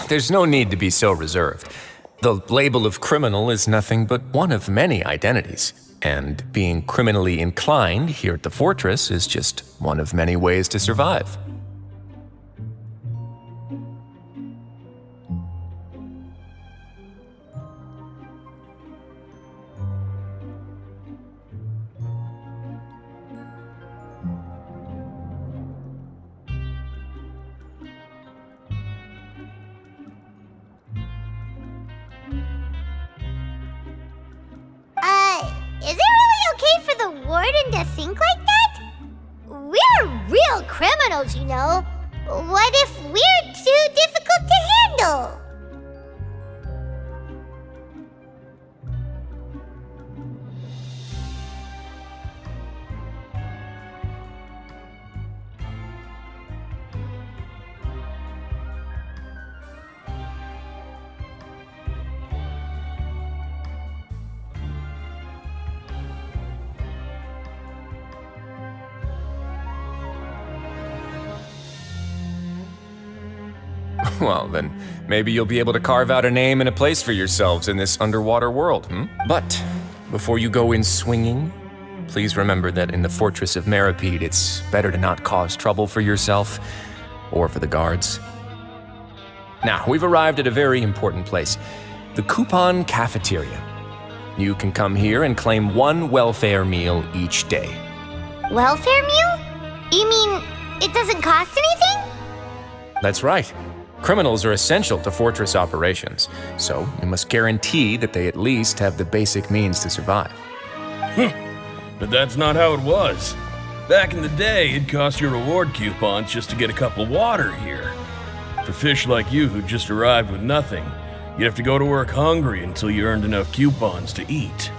there's no need to be so reserved. The label of criminal is nothing but one of many identities, and being criminally inclined here at the fortress is just one of many ways to survive. Is it really okay for the warden to think like that? We're real criminals, you know. What if we're too difficult to handle? Well, then maybe you'll be able to carve out a name and a place for yourselves in this underwater world, But before you go in swinging, please remember that in the Fortress of Meripede, it's better to not cause trouble for yourself or for the guards. Now, we've arrived at a very important place, the Coupon Cafeteria. You can come here and claim one welfare meal each day. Welfare meal? You mean it doesn't cost anything? That's right. Criminals are essential to fortress operations, so you must guarantee that they at least have the basic means to survive. But that's not how it was. Back in the day, it cost your reward coupons just to get a cup of water here. For fish like you who just arrived with nothing, you'd have to go to work hungry until you earned enough coupons to eat.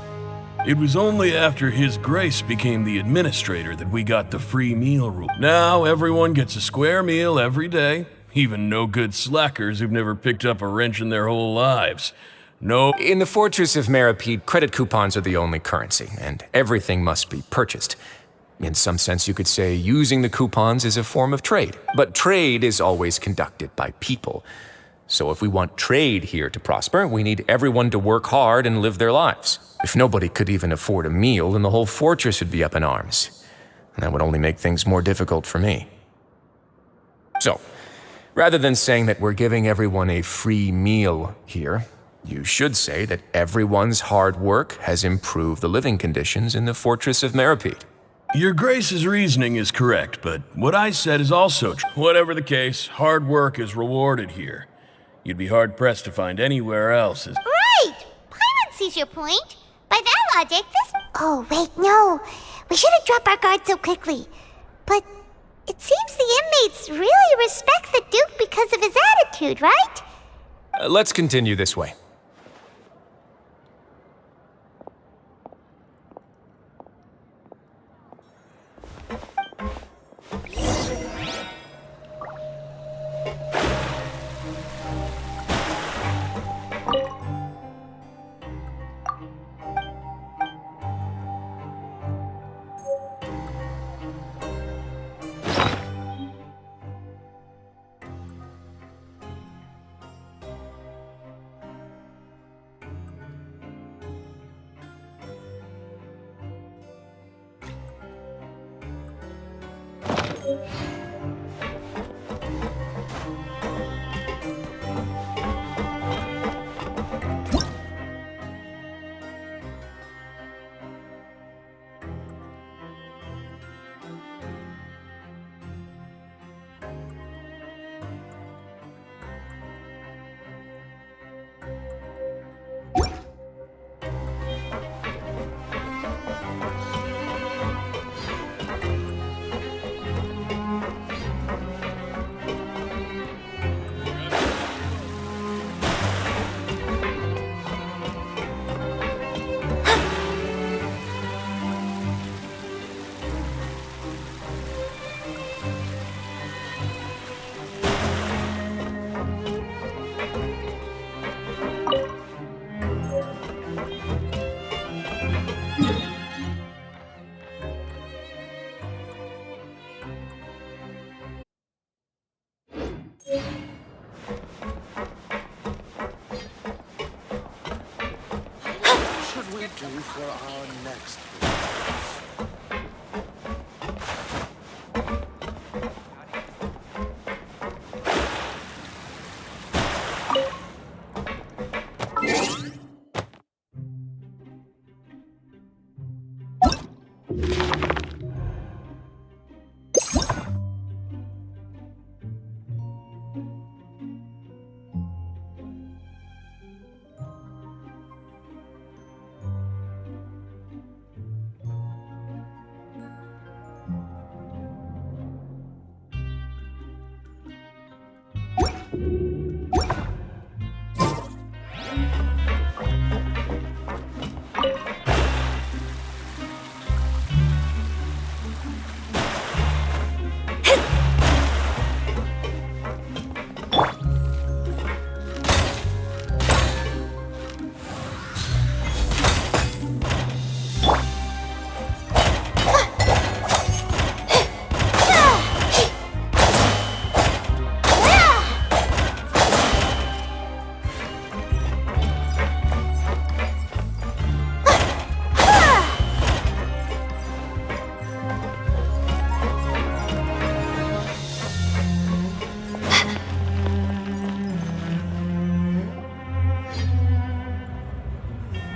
It was only after His Grace became the administrator that we got the free meal rule. Now everyone gets a square meal every day. Even no good slackers who've never picked up a wrench in their whole lives. No. In the Fortress of Meripede, credit coupons are the only currency, and everything must be purchased. In some sense, you could say using the coupons is a form of trade. But trade is always conducted by people. So if we want trade here to prosper, we need everyone to work hard and live their lives. If nobody could even afford a meal, then the whole fortress would be up in arms. And that would only make things more difficult for me. So, rather than saying that we're giving everyone a free meal here, you should say that everyone's hard work has improved the living conditions in the Fortress of Meripede. Your Grace's reasoning is correct, but what I said is also true. Whatever the case, hard work is rewarded here. You'd be hard-pressed to find anywhere else. Right! Paimon sees your point. By that logic, this... Oh, wait, no. We shouldn't drop our guard so quickly. But it seems the inmates really respect the Duke because of his attitude, right? Let's continue this way. do for our next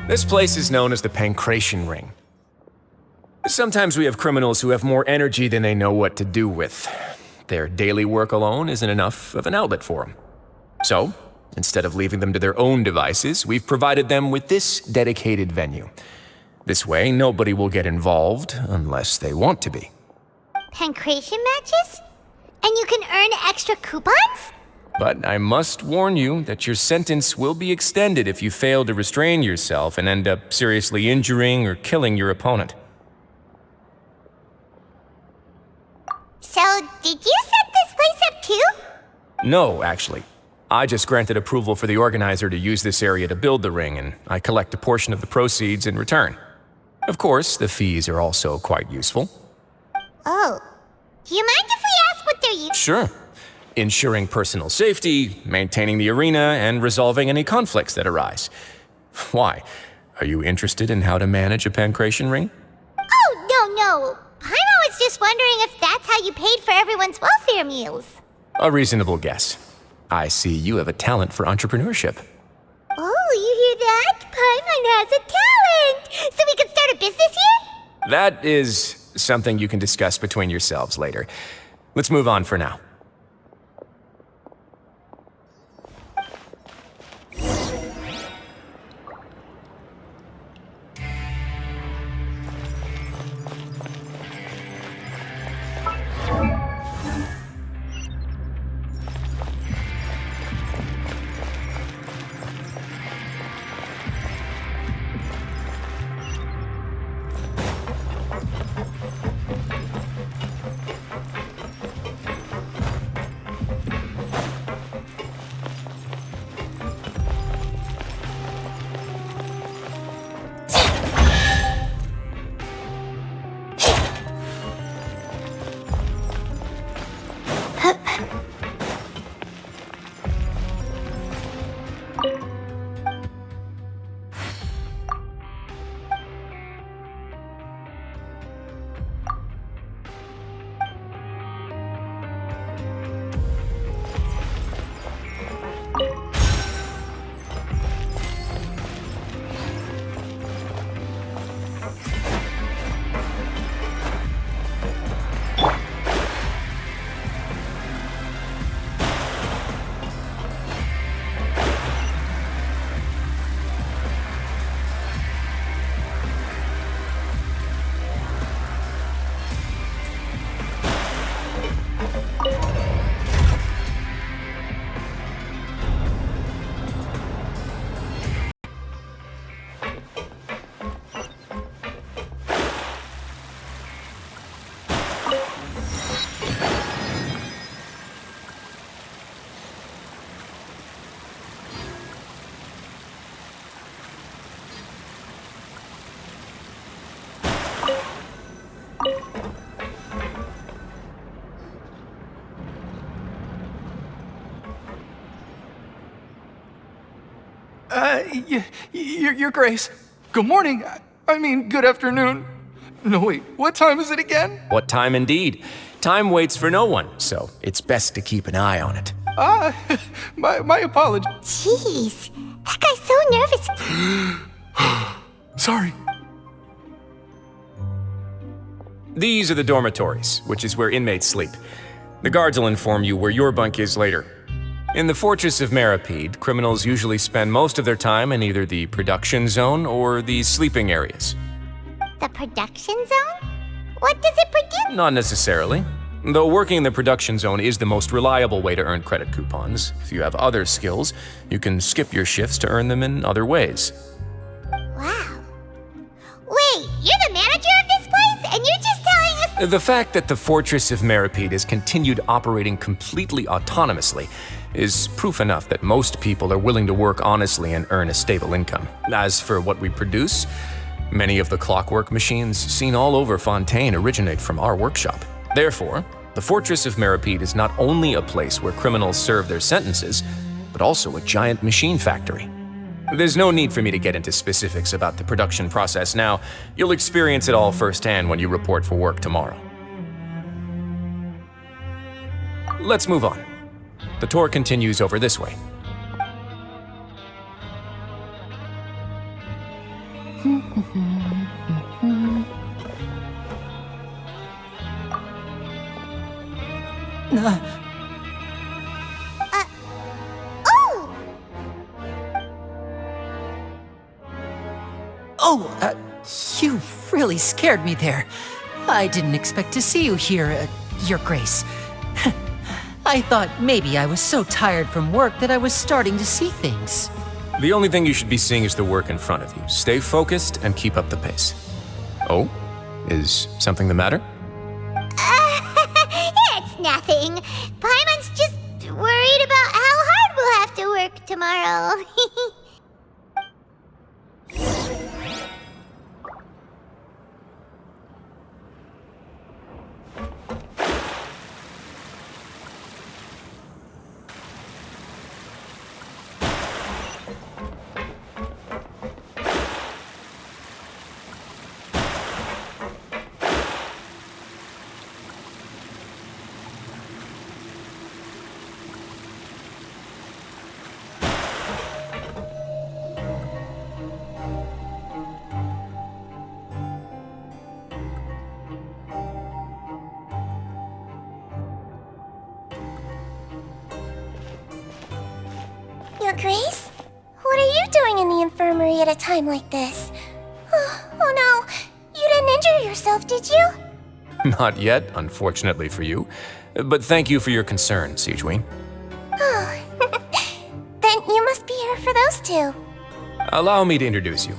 This place is known as the Pancration Ring. Sometimes we have criminals who have more energy than they know what to do with. Their daily work alone isn't enough of an outlet for them. So, instead of leaving them to their own devices, we've provided them with this dedicated venue. This way, nobody will get involved unless they want to be. Pancration matches? And you can earn extra coupons? But I must warn you that your sentence will be extended if you fail to restrain yourself and end up seriously injuring or killing your opponent. So, did you set this place up too? No, actually. I just granted approval for the organizer to use this area to build the ring, and I collect a portion of the proceeds in return. Of course, the fees are also quite useful. Oh. Do you mind if we ask what they're used? Sure. Ensuring personal safety, maintaining the arena, and resolving any conflicts that arise. Why? Are you interested in how to manage a pancration ring? Oh, no. Paimon was just wondering if that's how you paid for everyone's welfare meals. A reasonable guess. I see you have a talent for entrepreneurship. Oh, you hear that? Paimon has a talent! So we can start a business here? That is something you can discuss between yourselves later. Let's move on for now. Your Grace, Good morning. I mean, good afternoon. No, wait, what time is it again? What time indeed? Time waits for no one, so it's best to keep an eye on it. My apologies. Jeez, that guy's so nervous. Sorry. These are the dormitories, which is where inmates sleep. The guards will inform you where your bunk is later. In the Fortress of Meripede, criminals usually spend most of their time in either the production zone or the sleeping areas. The production zone? What does it produce? Not necessarily. Though working in the production zone is the most reliable way to earn credit coupons, if you have other skills, you can skip your shifts to earn them in other ways. Wow. Wait, you're the manager of this place, and you're just telling us— The fact that the Fortress of Meripede has continued operating completely autonomously is proof enough that most people are willing to work honestly and earn a stable income. As for what we produce, many of the clockwork machines seen all over Fontaine originate from our workshop. Therefore, the Fortress of Meripede is not only a place where criminals serve their sentences, but also a giant machine factory. There's no need for me to get into specifics about the production process now. You'll experience it all firsthand when you report for work tomorrow. Let's move on. The tour continues over this way. Oh! Oh, you really scared me there. I didn't expect to see you here, Your Grace. I thought maybe I was so tired from work that I was starting to see things. The only thing you should be seeing is the work in front of you. Stay focused and keep up the pace. Oh? Is something the matter? It's nothing. Paimon's just worried about how hard we'll have to work tomorrow. Your Grace? What are you doing in the infirmary at a time like this? Oh no, you didn't injure yourself, did you? Not yet, unfortunately for you. But thank you for your concern, Sigewin. Oh, then you must be here for those two. Allow me to introduce you.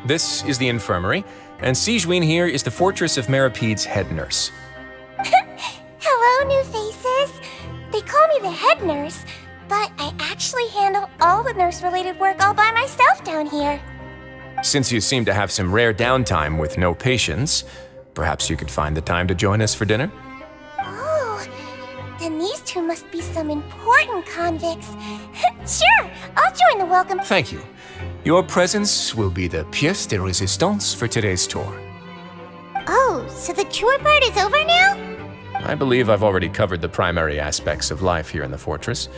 This is the infirmary, and Sigewin here is the Fortress of Meripede's head nurse. Hello, new faces. They call me the head nurse, but I actually handle all the nurse-related work all by myself down here. Since you seem to have some rare downtime with no patients, perhaps you could find the time to join us for dinner? Oh, then these two must be some important convicts. Sure, I'll join the welcome. Thank you. Your presence will be the pièce de résistance for today's tour. Oh, so the chore part is over now? I believe I've already covered the primary aspects of life here in the fortress.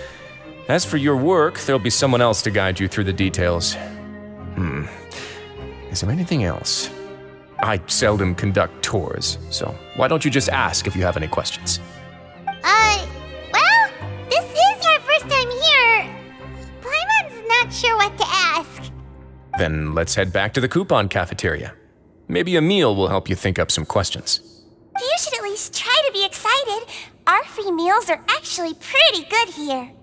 As for your work, there'll be someone else to guide you through the details. Is there anything else? I seldom conduct tours, so why don't you just ask if you have any questions? Well, this is our first time here. Paimon's not sure what to ask. Then let's head back to the coupon cafeteria. Maybe a meal will help you think up some questions. You should at least try to be excited. Our free meals are actually pretty good here.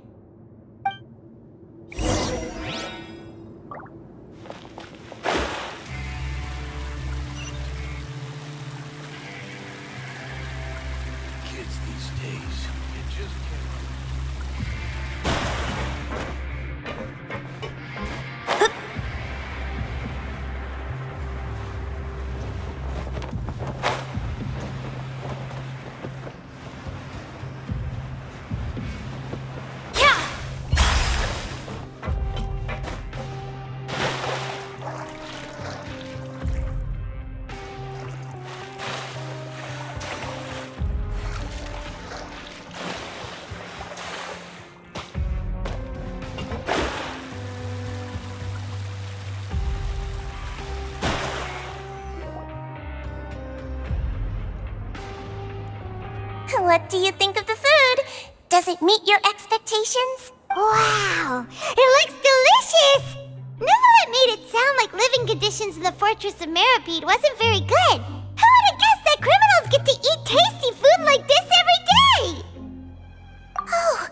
Kids these days, it just What do you think of the food? Does it meet your expectations? Wow, it looks delicious! Neverlet made it sound like living conditions in the Fortress of Meripede wasn't very good. Who would have guessed that criminals get to eat tasty food like this every day? Oh,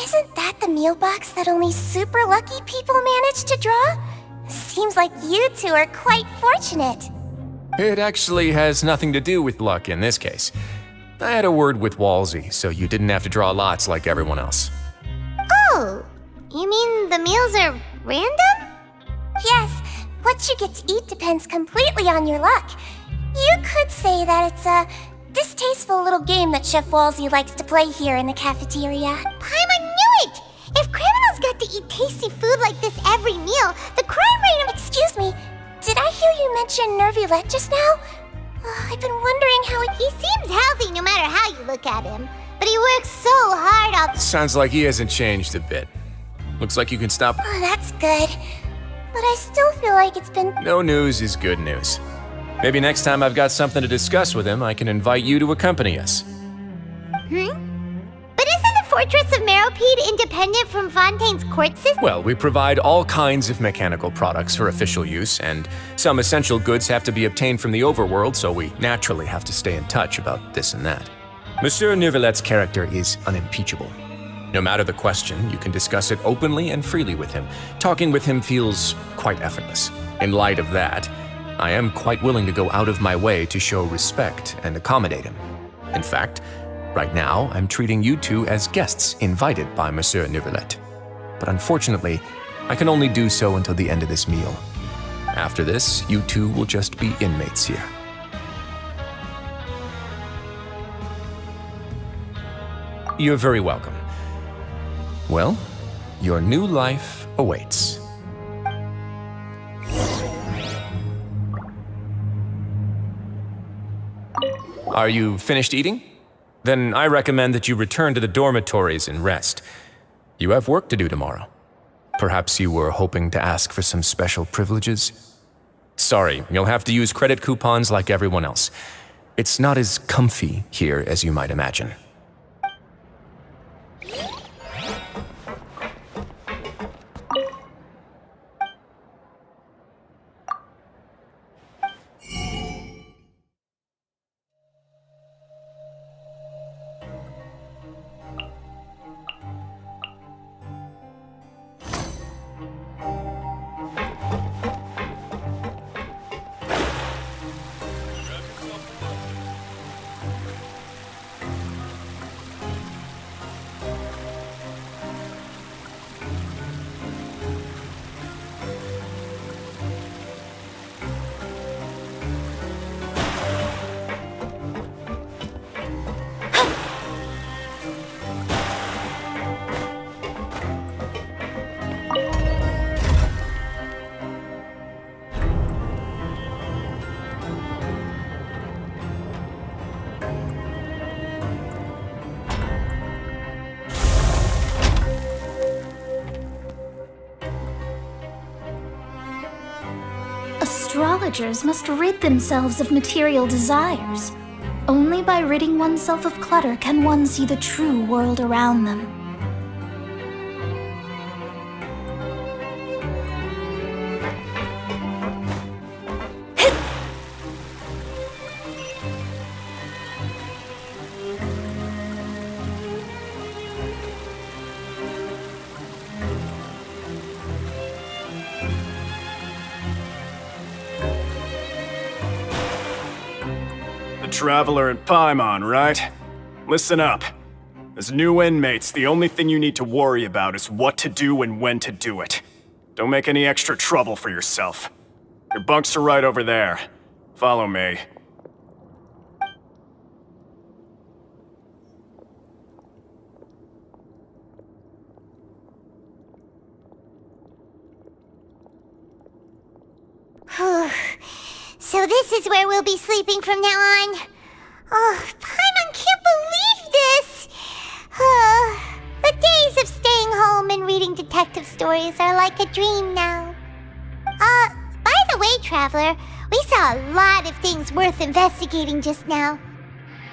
isn't that the meal box that only super lucky people manage to draw? Seems like you two are quite fortunate. It actually has nothing to do with luck in this case. I had a word with Walsey, so you didn't have to draw lots like everyone else. Oh, you mean the meals are random? Yes, what you get to eat depends completely on your luck. You could say that it's a distasteful little game that Chef Walsey likes to play here in the cafeteria. Paimon knew it! If criminals got to eat tasty food like this every meal, the crime rate of— Excuse me, did I hear you mention Nervulette just now? I've been wondering how he seems healthy no matter how you look at him, but he works so hard all— Sounds like he hasn't changed a bit. Looks like you can stop. Oh, that's good. But I still feel like it's been— No news is good news. Maybe next time I've got something to discuss with him, I can invite you to accompany us. But isn't the Fortress of Meripede independent from Fontaine's court system? Well, we provide all kinds of mechanical products for official use, and some essential goods have to be obtained from the overworld, so we naturally have to stay in touch about this and that. Monsieur Nervulette's character is unimpeachable. No matter the question, you can discuss it openly and freely with him. Talking with him feels quite effortless. In light of that, I am quite willing to go out of my way to show respect and accommodate him. In fact, right now, I'm treating you two as guests invited by Monsieur Nervulette. But unfortunately, I can only do so until the end of this meal. After this, you two will just be inmates here. You're very welcome. Well, your new life awaits. Are you finished eating? Then I recommend that you return to the dormitories and rest. You have work to do tomorrow. Perhaps you were hoping to ask for some special privileges? Sorry, you'll have to use credit coupons like everyone else. It's not as comfy here as you might imagine. Astrologers must rid themselves of material desires. Only by ridding oneself of clutter can one see the true world around them. Traveler and Paimon, right? Listen up. As new inmates, the only thing you need to worry about is what to do and when to do it. Don't make any extra trouble for yourself. Your bunks are right over there. Follow me. So this is where we'll be sleeping from now on. Oh, Paimon can't believe this! The days of staying home and reading detective stories are like a dream now. By the way, Traveler, we saw a lot of things worth investigating just now.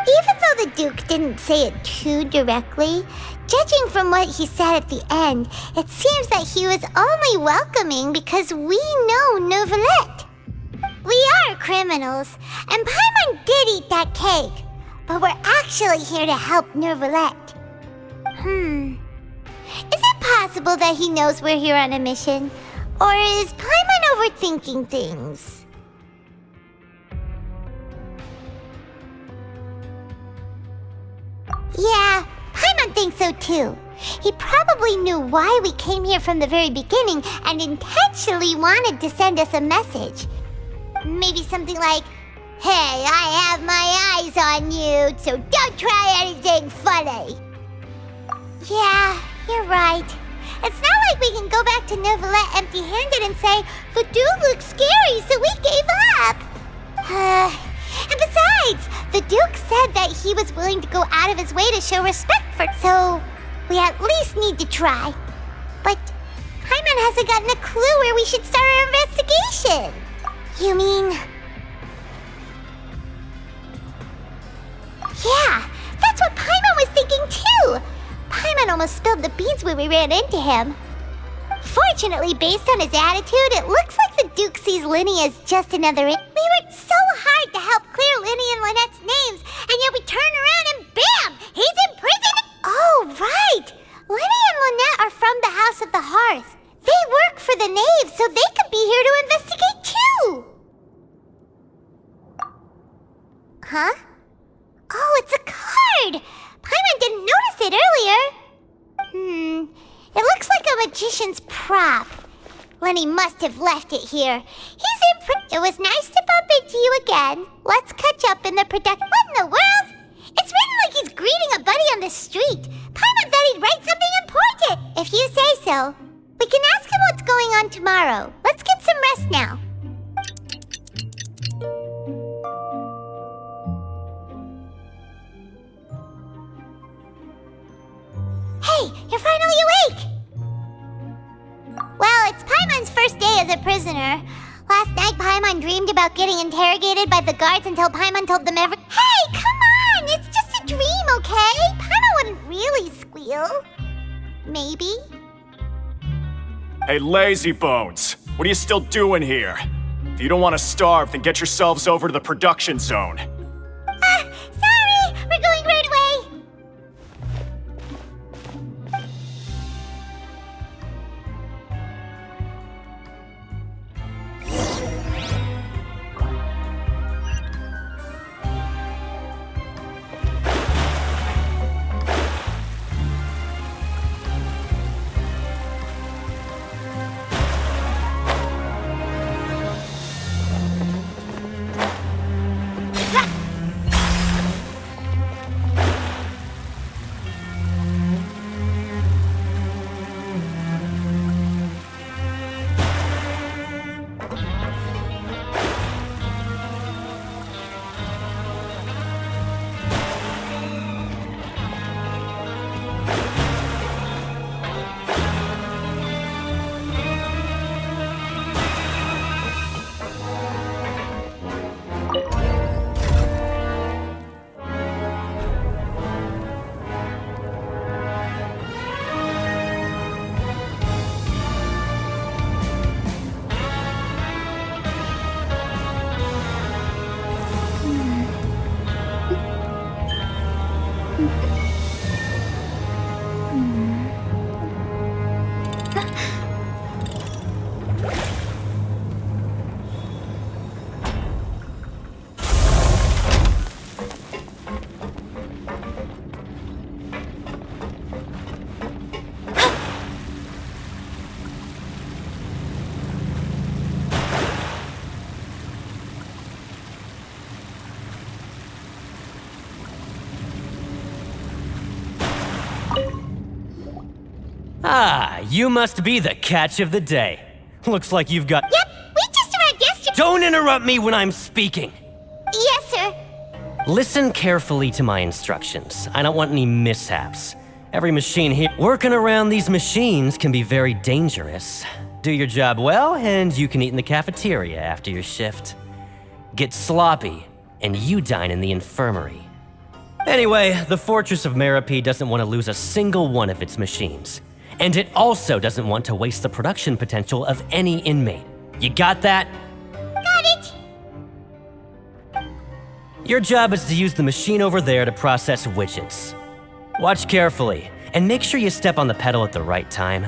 Even though the Duke didn't say it too directly, judging from what he said at the end, it seems that he was only welcoming because we know Neuvillette. We are criminals, and Paimon did eat that cake, but we're actually here to help Neuvillette. Is it possible that he knows we're here on a mission? Or is Paimon overthinking things? Yeah, Paimon thinks so too. He probably knew why we came here from the very beginning and intentionally wanted to send us a message. Maybe something like, "Hey, I have my eyes on you, so don't try anything funny." Yeah, you're right. It's not like we can go back to Neuvillette empty-handed and say, "The dude looks scary, so we gave up." And besides, the Duke said that he was willing to go out of his way to show respect for, so we at least need to try. But Paimon hasn't gotten a clue where we should start our investigation. You mean... Yeah, that's what Paimon was thinking too! Paimon almost spilled the beans when we ran into him. Fortunately, based on his attitude, it looks like the Duke sees Linny as just another... We worked so hard to help clear Linny and Lynette's names, and yet we turn around and bam! He's in prison! Oh, right! Linny and Lynette are from the House of the Hearth. They work for the Knave, so they could be here to investigate too! Huh? Oh, it's a card! Paimon didn't notice it earlier. It looks like a magician's prop. Lenny must have left it here. It was nice to bump into you again. Let's catch up in the What in the world? It's written like he's greeting a buddy on the street. Paimon thought he'd write something important. If you say so. We can ask him what's going on tomorrow. Let's get some rest now. Hey, you're finally awake! Well, it's Paimon's first day as a prisoner. Last night, Paimon dreamed about getting interrogated by the guards until Paimon told them every— Hey, come on! It's just a dream, okay? Paimon wouldn't really squeal. Maybe? Hey, lazy bones! What are you still doing here? If you don't want to starve, then get yourselves over to the production zone. Sorry! We're going right away! Ah, you must be the catch of the day. Looks like you've got— Yep, we just arrived yesterday. Don't interrupt me when I'm speaking! Yes, sir. Listen carefully to my instructions. I don't want any mishaps. Every machine here— Working around these machines can be very dangerous. Do your job well, and you can eat in the cafeteria after your shift. Get sloppy, and you dine in the infirmary. Anyway, the Fortress of Meropide doesn't want to lose a single one of its machines. And it also doesn't want to waste the production potential of any inmate. You got that? Got it! Your job is to use the machine over there to process widgets. Watch carefully, and make sure you step on the pedal at the right time.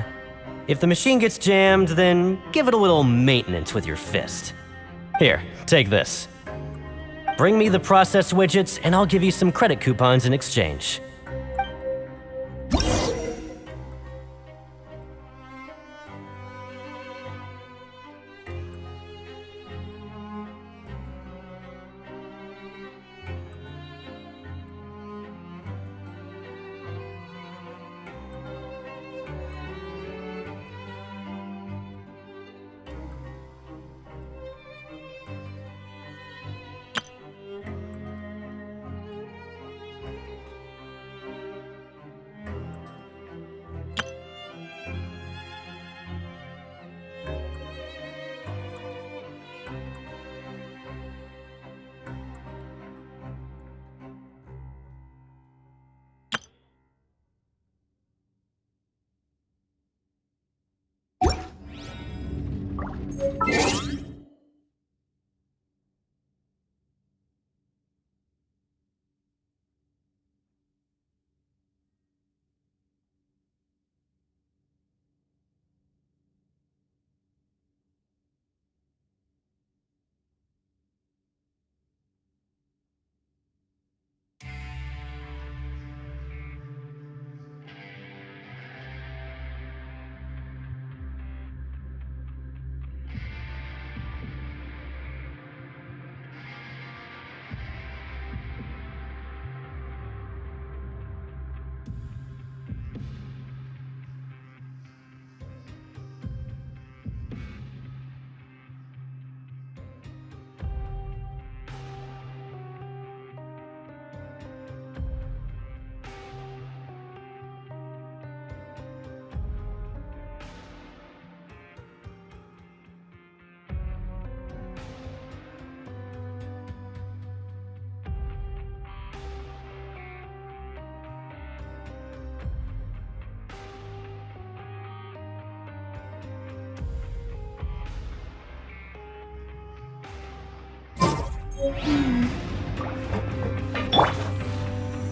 If the machine gets jammed, then give it a little maintenance with your fist. Here, take this. Bring me the processed widgets, and I'll give you some credit coupons in exchange.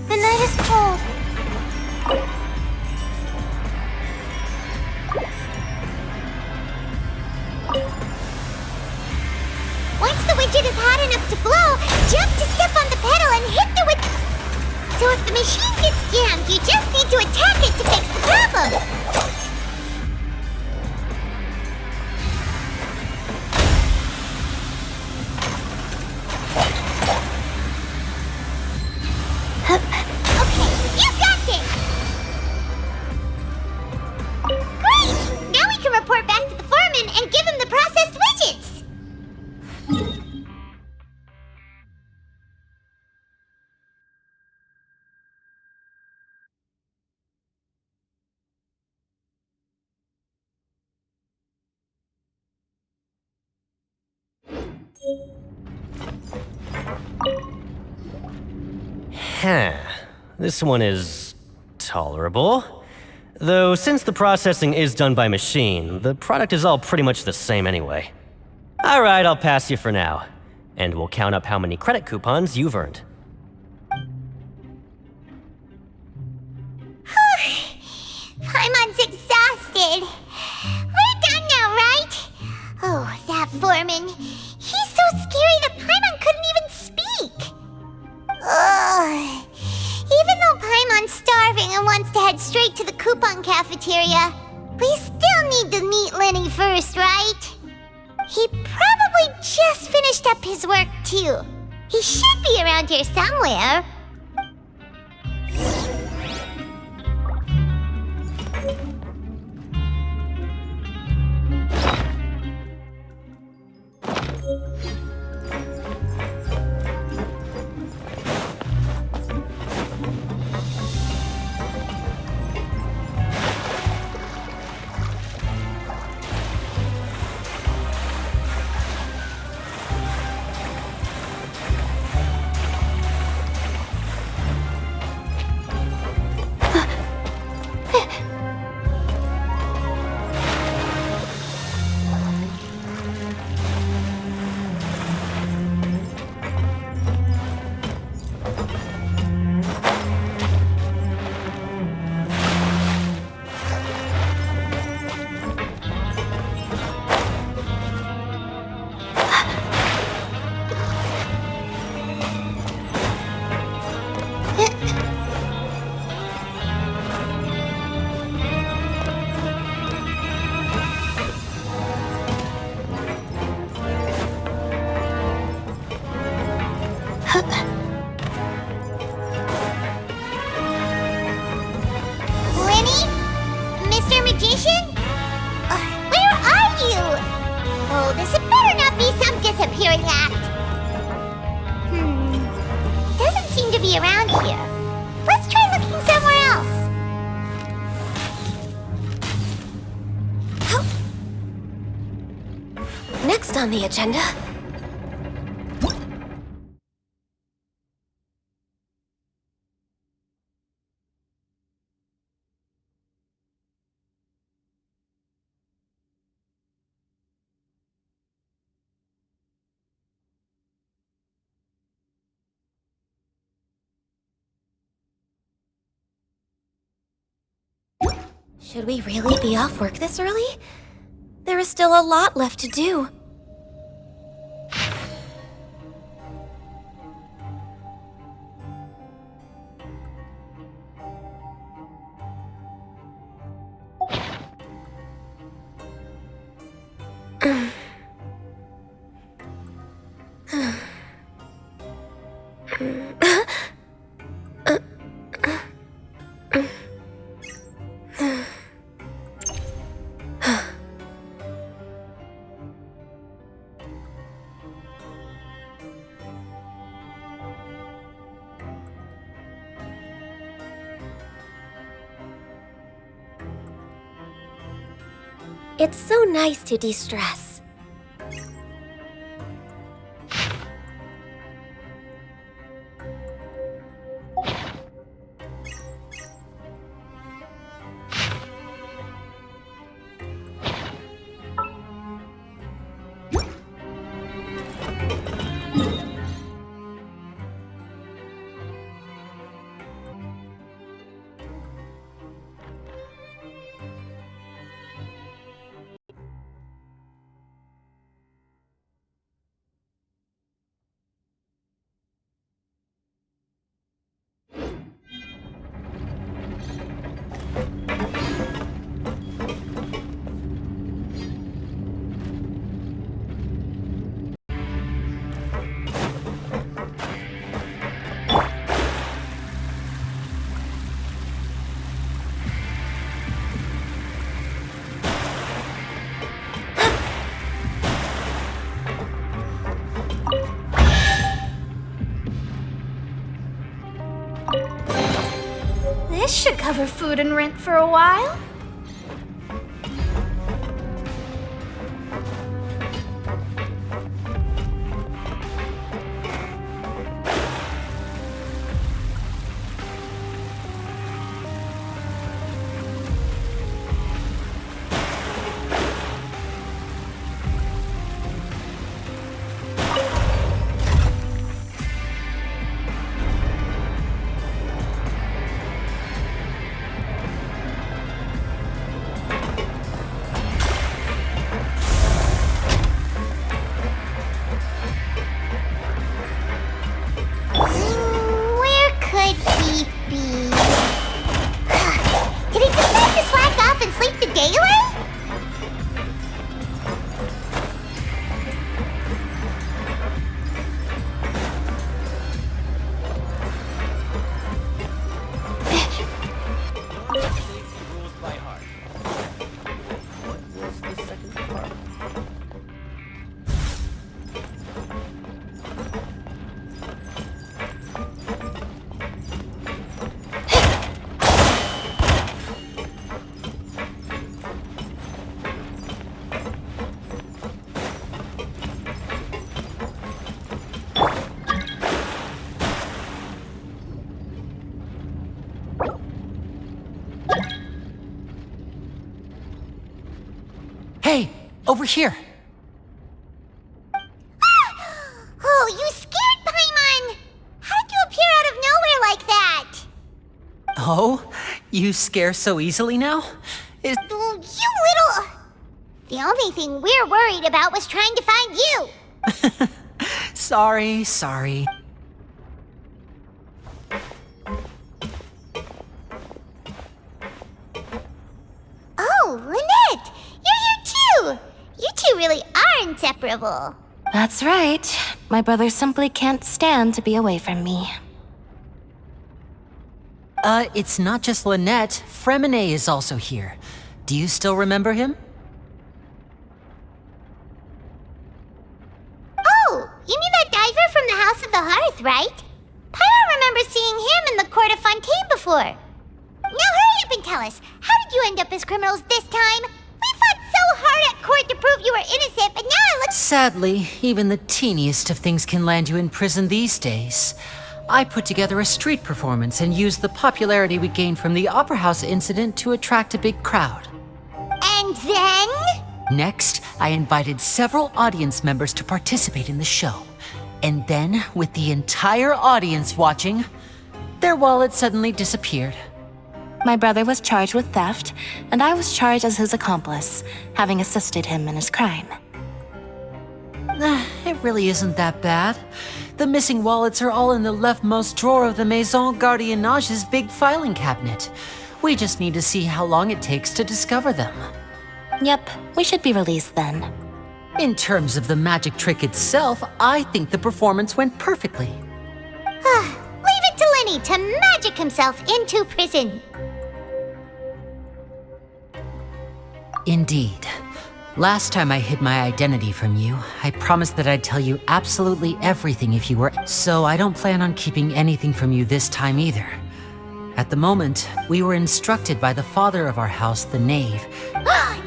The night is cold. Once the widget is hot enough to blow, jump to step on the pedal and hit the widget. So if the machine gets jammed, you just need to attack it to fix the problem. Okay, you got this! Great! Now we can report back to the foreman and give him the processed widgets! This one is tolerable. Though since the processing is done by machine, the product is all pretty much the same anyway. Alright, I'll pass you for now. And we'll count up how many credit coupons you've earned. Paimon's exhausted. We're done now, right? Oh, that foreman. He's so scary that Paimon couldn't even speak. Ugh. Even though Paimon's starving and wants to head straight to the coupon cafeteria, we still need to meet Lenny first, right? He probably just finished up his work, too. He should be around here somewhere. disappearing act. Doesn't seem to be around here. Let's try looking somewhere else. Next on the agenda. Should we really be off work this early? There is still a lot left to do. It's so nice to de-stress. This should cover food and rent for a while. Where could he be? Did he decide to slack off and sleep the day away? Rules by heart. What was the second part? Hey, over here. Oh, you scared Paimon! How did you appear out of nowhere like that? Oh, you scare so easily now? You little... The only thing we're worried about was trying to find you. Sorry. Oh, Lynette! You're here too! You two really are inseparable. That's right. My brother simply can't stand to be away from me. It's not just Lynette. Fremine is also here. Do you still remember him? Oh, You mean that diver from the House of the Hearth, right? Paimon remembers seeing him in the Court of Fontaine before. Now hurry up and tell us, how did you end up as criminals this time? We fought so hard at court to prove you were innocent, but now it looks— Sadly, even the teeniest of things can land you in prison these days. I put together a street performance and used the popularity we gained from the Opera House incident to attract a big crowd. And then? Next, I invited several audience members to participate in the show. And then, with the entire audience watching, their wallet suddenly disappeared. My brother was charged with theft, and I was charged as his accomplice, having assisted him in his crime. It really isn't that bad. The missing wallets are all in the leftmost drawer of the Maison Gardiennage's big filing cabinet. We just need to see how long it takes to discover them. Yep, we should be released then. In terms of the magic trick itself, I think the performance went perfectly. Leave it to Lenny to magic himself into prison. Indeed. Last time I hid my identity from you, I promised that I'd tell you absolutely everything if you were— So I don't plan on keeping anything from you this time either. At the moment, we were instructed by the father of our house, the Knave.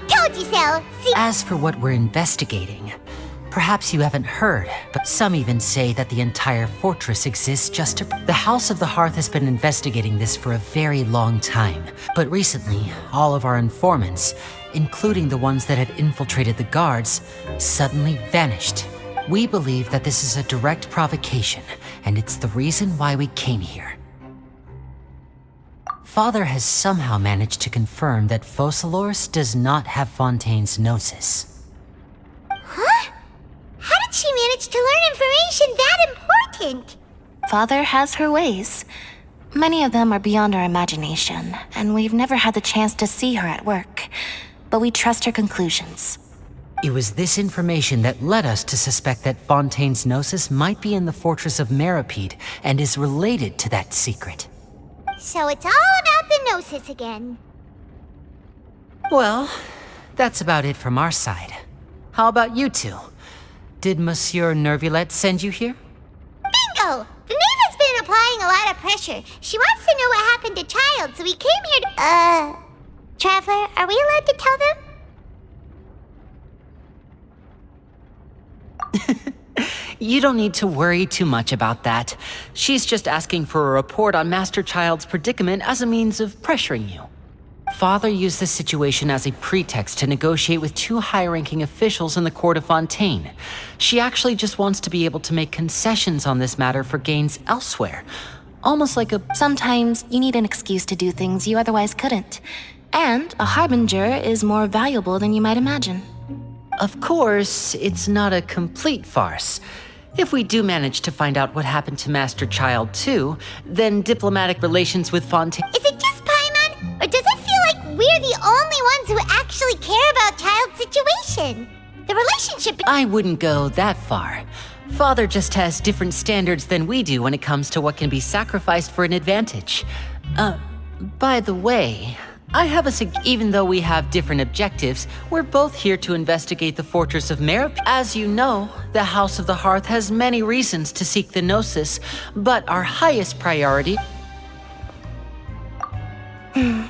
Told you so! See— As for what we're investigating, perhaps you haven't heard, but some even say that the entire fortress exists just to— The House of the Hearth has been investigating this for a very long time, but recently, all of our informants, including the ones that had infiltrated the guards, suddenly vanished. We believe that this is a direct provocation, and it's the reason why we came here. Father has somehow managed to confirm that Focalors does not have Fontaine's gnosis. Huh? How did she manage to learn information that important? Father has her ways. Many of them are beyond our imagination, and we've never had the chance to see her at work. But we trust her conclusions. It was this information that led us to suspect that Fontaine's gnosis might be in the fortress of Meripede and is related to that secret. So it's all about the gnosis again. Well, that's about it from our side. How about you two? Did Monsieur Nervulette send you here? Bingo! The Knave has been applying a lot of pressure. She wants to know what happened to Child, so we came here to— Traveler, are we allowed to tell them? You don't need to worry too much about that. She's just asking for a report on Master Child's predicament as a means of pressuring you. Father used this situation as a pretext to negotiate with two high-ranking officials in the court of Fontaine. She actually just wants to be able to make concessions on this matter for gains elsewhere. Almost like a— Sometimes you need an excuse to do things you otherwise couldn't. And a harbinger is more valuable than you might imagine. Of course, it's not a complete farce. If we do manage to find out what happened to Master Child too, then diplomatic relations with Fontaine— Is it just Paimon? Or does it feel like we're the only ones who actually care about Child's situation? The relationship— I wouldn't go that far. Father just has different standards than we do when it comes to what can be sacrificed for an advantage. By the way, I have even though we have different objectives, we're both here to investigate the Fortress of Meripede. As you know, the House of the Hearth has many reasons to seek the Gnosis, but our highest priority—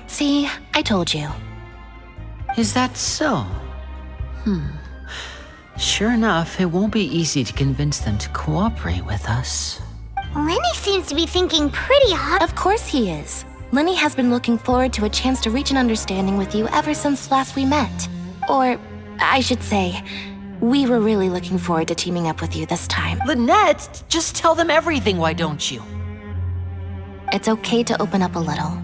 See, I told you. Is that so? Sure enough, it won't be easy to convince them to cooperate with us. Lenny seems to be thinking pretty hard. Of course he is. Lenny has been looking forward to a chance to reach an understanding with you ever since last we met. Or, I should say, we were really looking forward to teaming up with you this time. Lynette, just tell them everything, why don't you? It's okay to open up a little.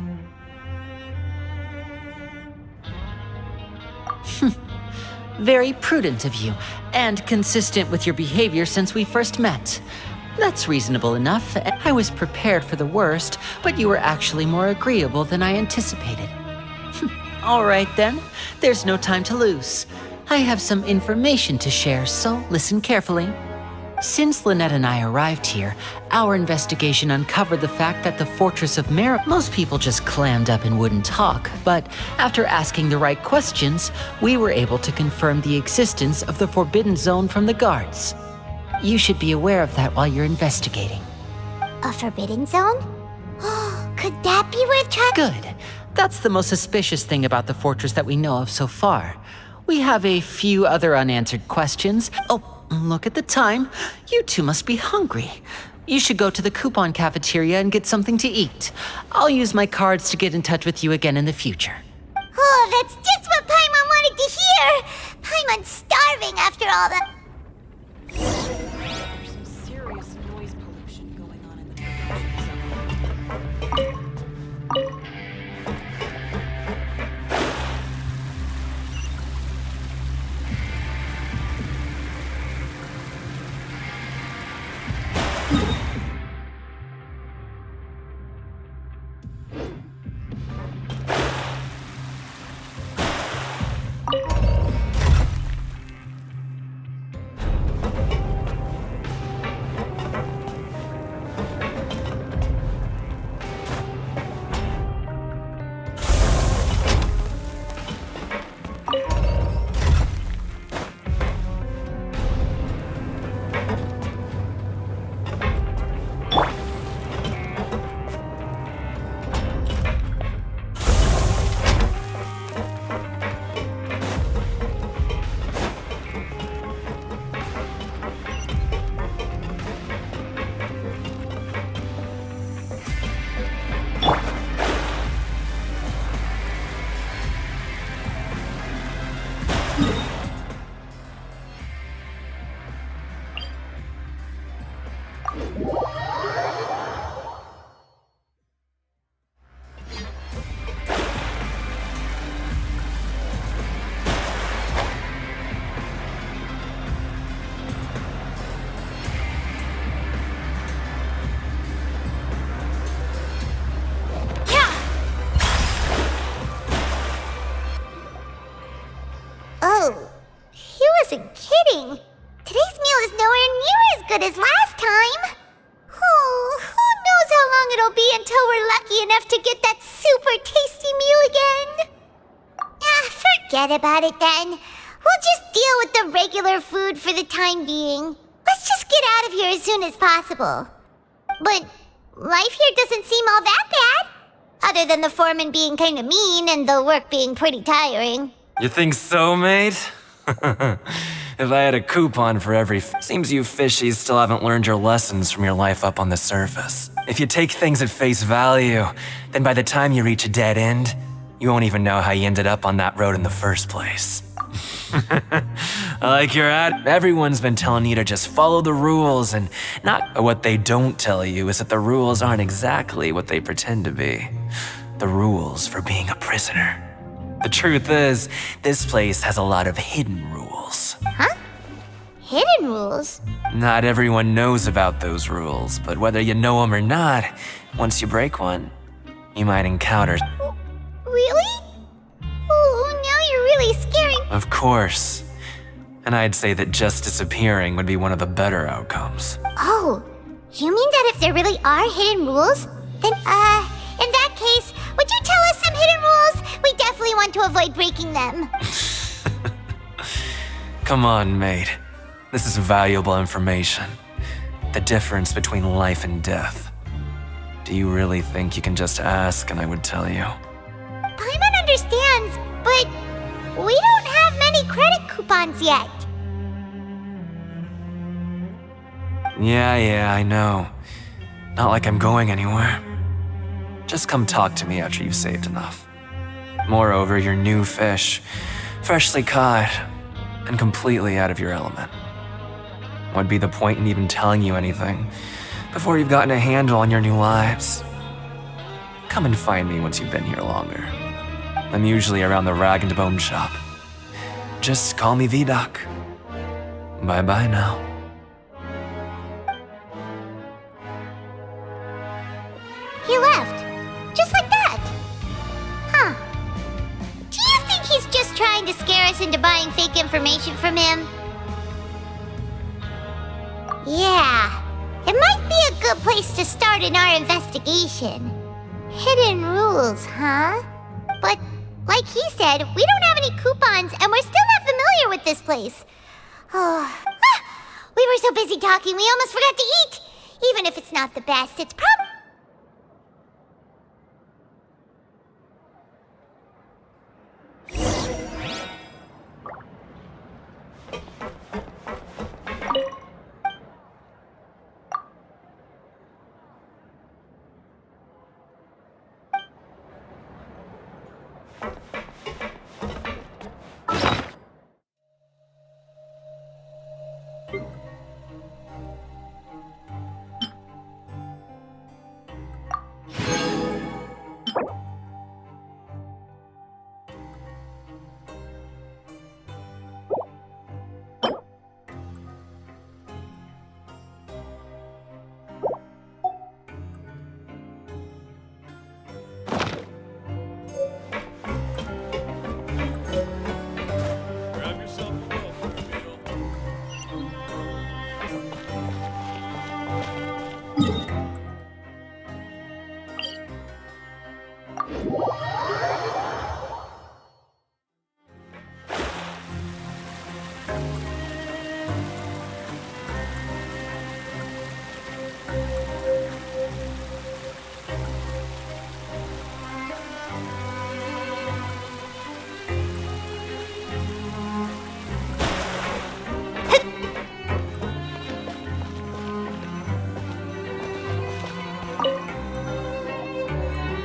Very prudent of you, and consistent with your behavior since we first met. That's reasonable enough. I was prepared for the worst, but you were actually more agreeable than I anticipated. All right then, there's no time to lose. I have some information to share, so listen carefully. Since Lynette and I arrived here, our investigation uncovered the fact that the Fortress of Meripede— Most people just clammed up and wouldn't talk, but after asking the right questions, we were able to confirm the existence of the Forbidden Zone from the guards. You should be aware of that while you're investigating. A forbidden zone? Could that be where Good. That's the most suspicious thing about the fortress that we know of so far. We have a few other unanswered questions. Oh, look at the time. You two must be hungry. You should go to the coupon cafeteria and get something to eat. I'll use my cards to get in touch with you again in the future. Oh, that's just what Paimon wanted to hear! Paimon's starving after all that. There's some serious noise pollution going on in the production zone. Oh, he wasn't kidding. Today's meal is nowhere near as good as last time. Oh, who knows how long it'll be until we're lucky enough to get that super tasty meal again. Forget about it then. We'll just deal with the regular food for the time being. Let's just get out of here as soon as possible. But life here doesn't seem all that bad. Other than the foreman being kind of mean and the work being pretty tiring. You think so, mate? If I had a coupon for every seems you fishies still haven't learned your lessons from your life up on the surface. If you take things at face value, then by the time you reach a dead end, you won't even know how you ended up on that road in the first place. I like your ad. Everyone's been telling you to just follow the rules, and not what they don't tell you is that the rules aren't exactly what they pretend to be. The rules for being a prisoner. The truth is, this place has a lot of hidden rules. Huh? Hidden rules? Not everyone knows about those rules, but whether you know them or not, once you break one, you might encounter... Really? Oh, now you're really scaring... Of course. And I'd say that just disappearing would be one of the better outcomes. Oh, you mean that if there really are hidden rules, then, in that case, would you tell us some hidden rules? We definitely want to avoid breaking them. Come on, mate. This is valuable information. The difference between life and death. Do you really think you can just ask and I would tell you? Paimon understands, but we don't have many credit coupons yet. Yeah, I know. Not like I'm going anywhere. Just come talk to me after you've saved enough. Moreover, you're new fish, freshly caught, and completely out of your element. What'd be the point in even telling you anything before you've gotten a handle on your new lives? Come and find me once you've been here longer. I'm usually around the rag and bone shop. Just call me V-Doc. Bye-bye now. He left. Just like that. Huh. Do you think he's just trying to scare us into buying fake information from him? Yeah. It might be a good place to start in our investigation. Hidden rules, huh? But, like he said, we don't have any coupons and we're still not familiar with this place. We were so busy talking, we almost forgot to eat. Even if it's not the best, it's probably... Grab yourself a welcome meal.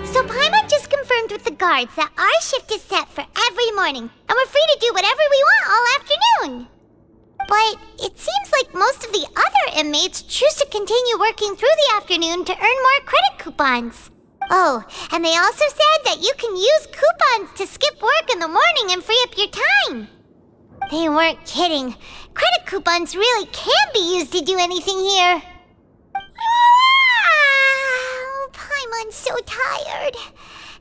So Paimon just confirmed with the guards that our shift is set for every morning, and we're free to do whatever we want all afternoon. But it seems like most of the other inmates choose to continue working through the afternoon to earn more credit coupons. Oh, and they also said that you can use coupons to skip work in the morning and free up your time. They weren't kidding. Credit coupons really can be used to do anything here. Paimon's so tired.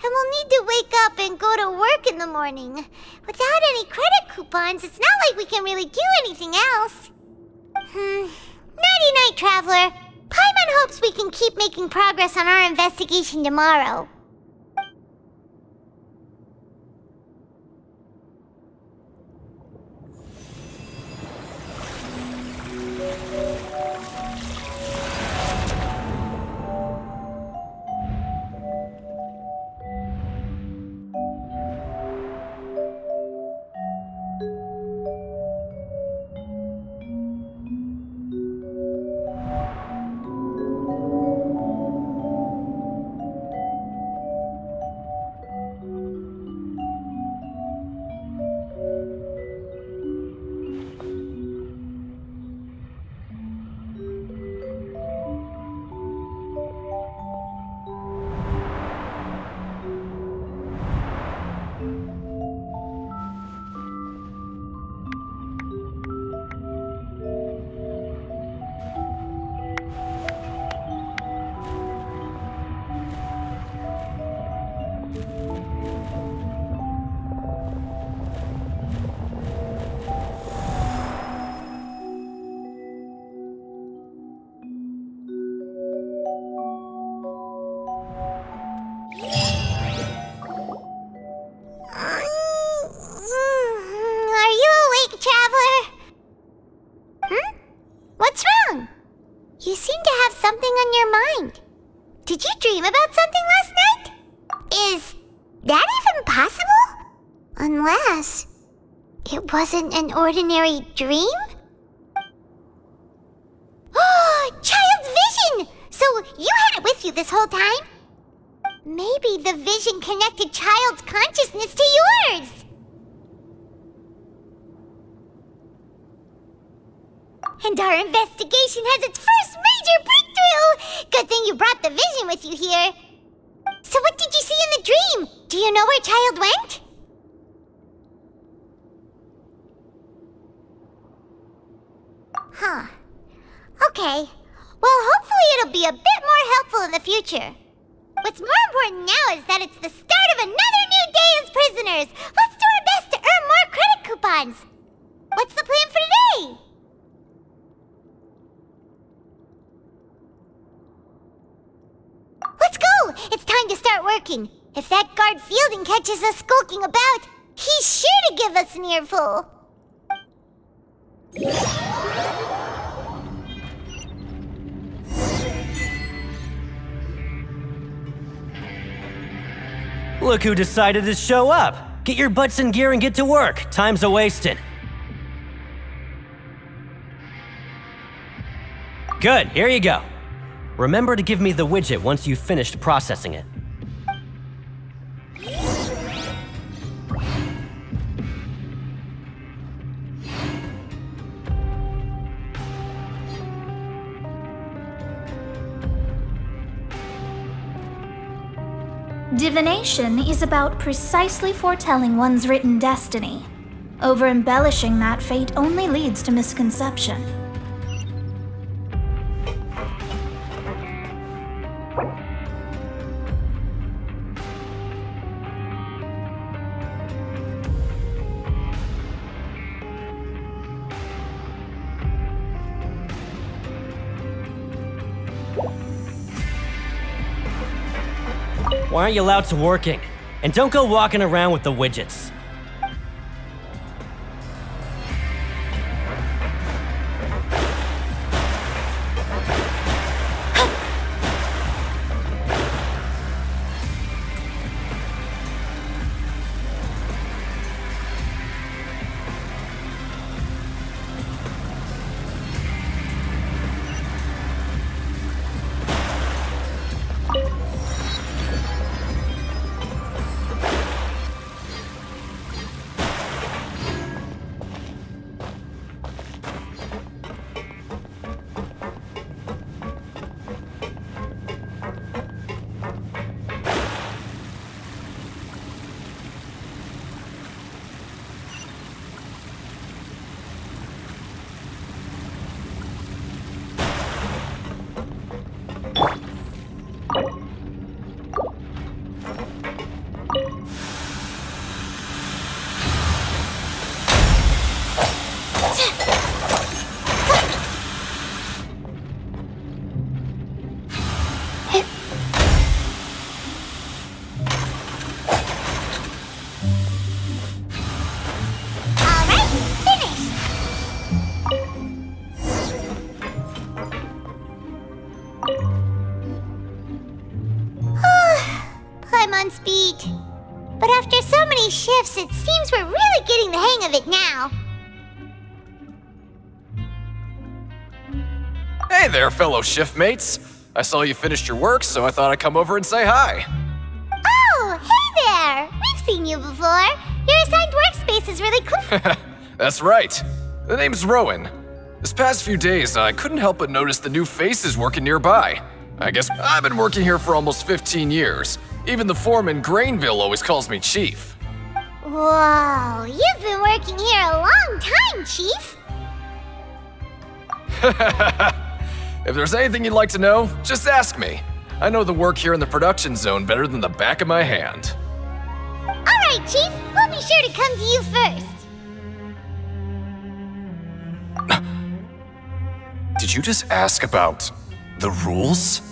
And we'll need to wake up and go to work in the morning. Without any credit coupons, it's not like we can really do anything else. Nighty-night, Traveler. Paimon hopes we can keep making progress on our investigation tomorrow. You seem to have something on your mind. Did you dream about something last night? Is that even possible? Unless it wasn't an ordinary dream? Oh, Child's vision! So you had it with you this whole time? Maybe the vision connected Child's consciousness to yours. And our investigation has its first major breakthrough! Good thing you brought the vision with you here. So what did you see in the dream? Do you know where Child went? Huh. Okay. Well, hopefully it'll be a bit more helpful in the future. What's more important now is that it's the start of another new day as prisoners. Let's do our best to earn more credit coupons. What's the plan for today? Let's go! It's time to start working. If that guard Fielding catches us skulking about, he's sure to give us an earful. Look who decided to show up. Get your butts in gear and get to work. Time's a-wasting. Good, here you go. Remember to give me the widget once you've finished processing it. Divination is about precisely foretelling one's written destiny. Over-embellishing that fate only leads to misconception. Why aren't you allowed to working? And don't go walking around with the widgets. Speed. But after so many shifts, it seems we're really getting the hang of it now. Hey there, fellow shift mates. I saw you finished your work, so I thought I'd come over and say hi. Oh, hey there! We've seen you before. Your assigned workspace is really cool. That's right. The name's Rowan. This past few days, I couldn't help but notice the new faces working nearby. I guess I've been working here for almost 15 years. Even the foreman, Grainville, always calls me Chief. Whoa, you've been working here a long time, Chief. If there's anything you'd like to know, just ask me. I know the work here in the production zone better than the back of my hand. All right, Chief. We'll be sure to come to you first. Did you just ask about the rules?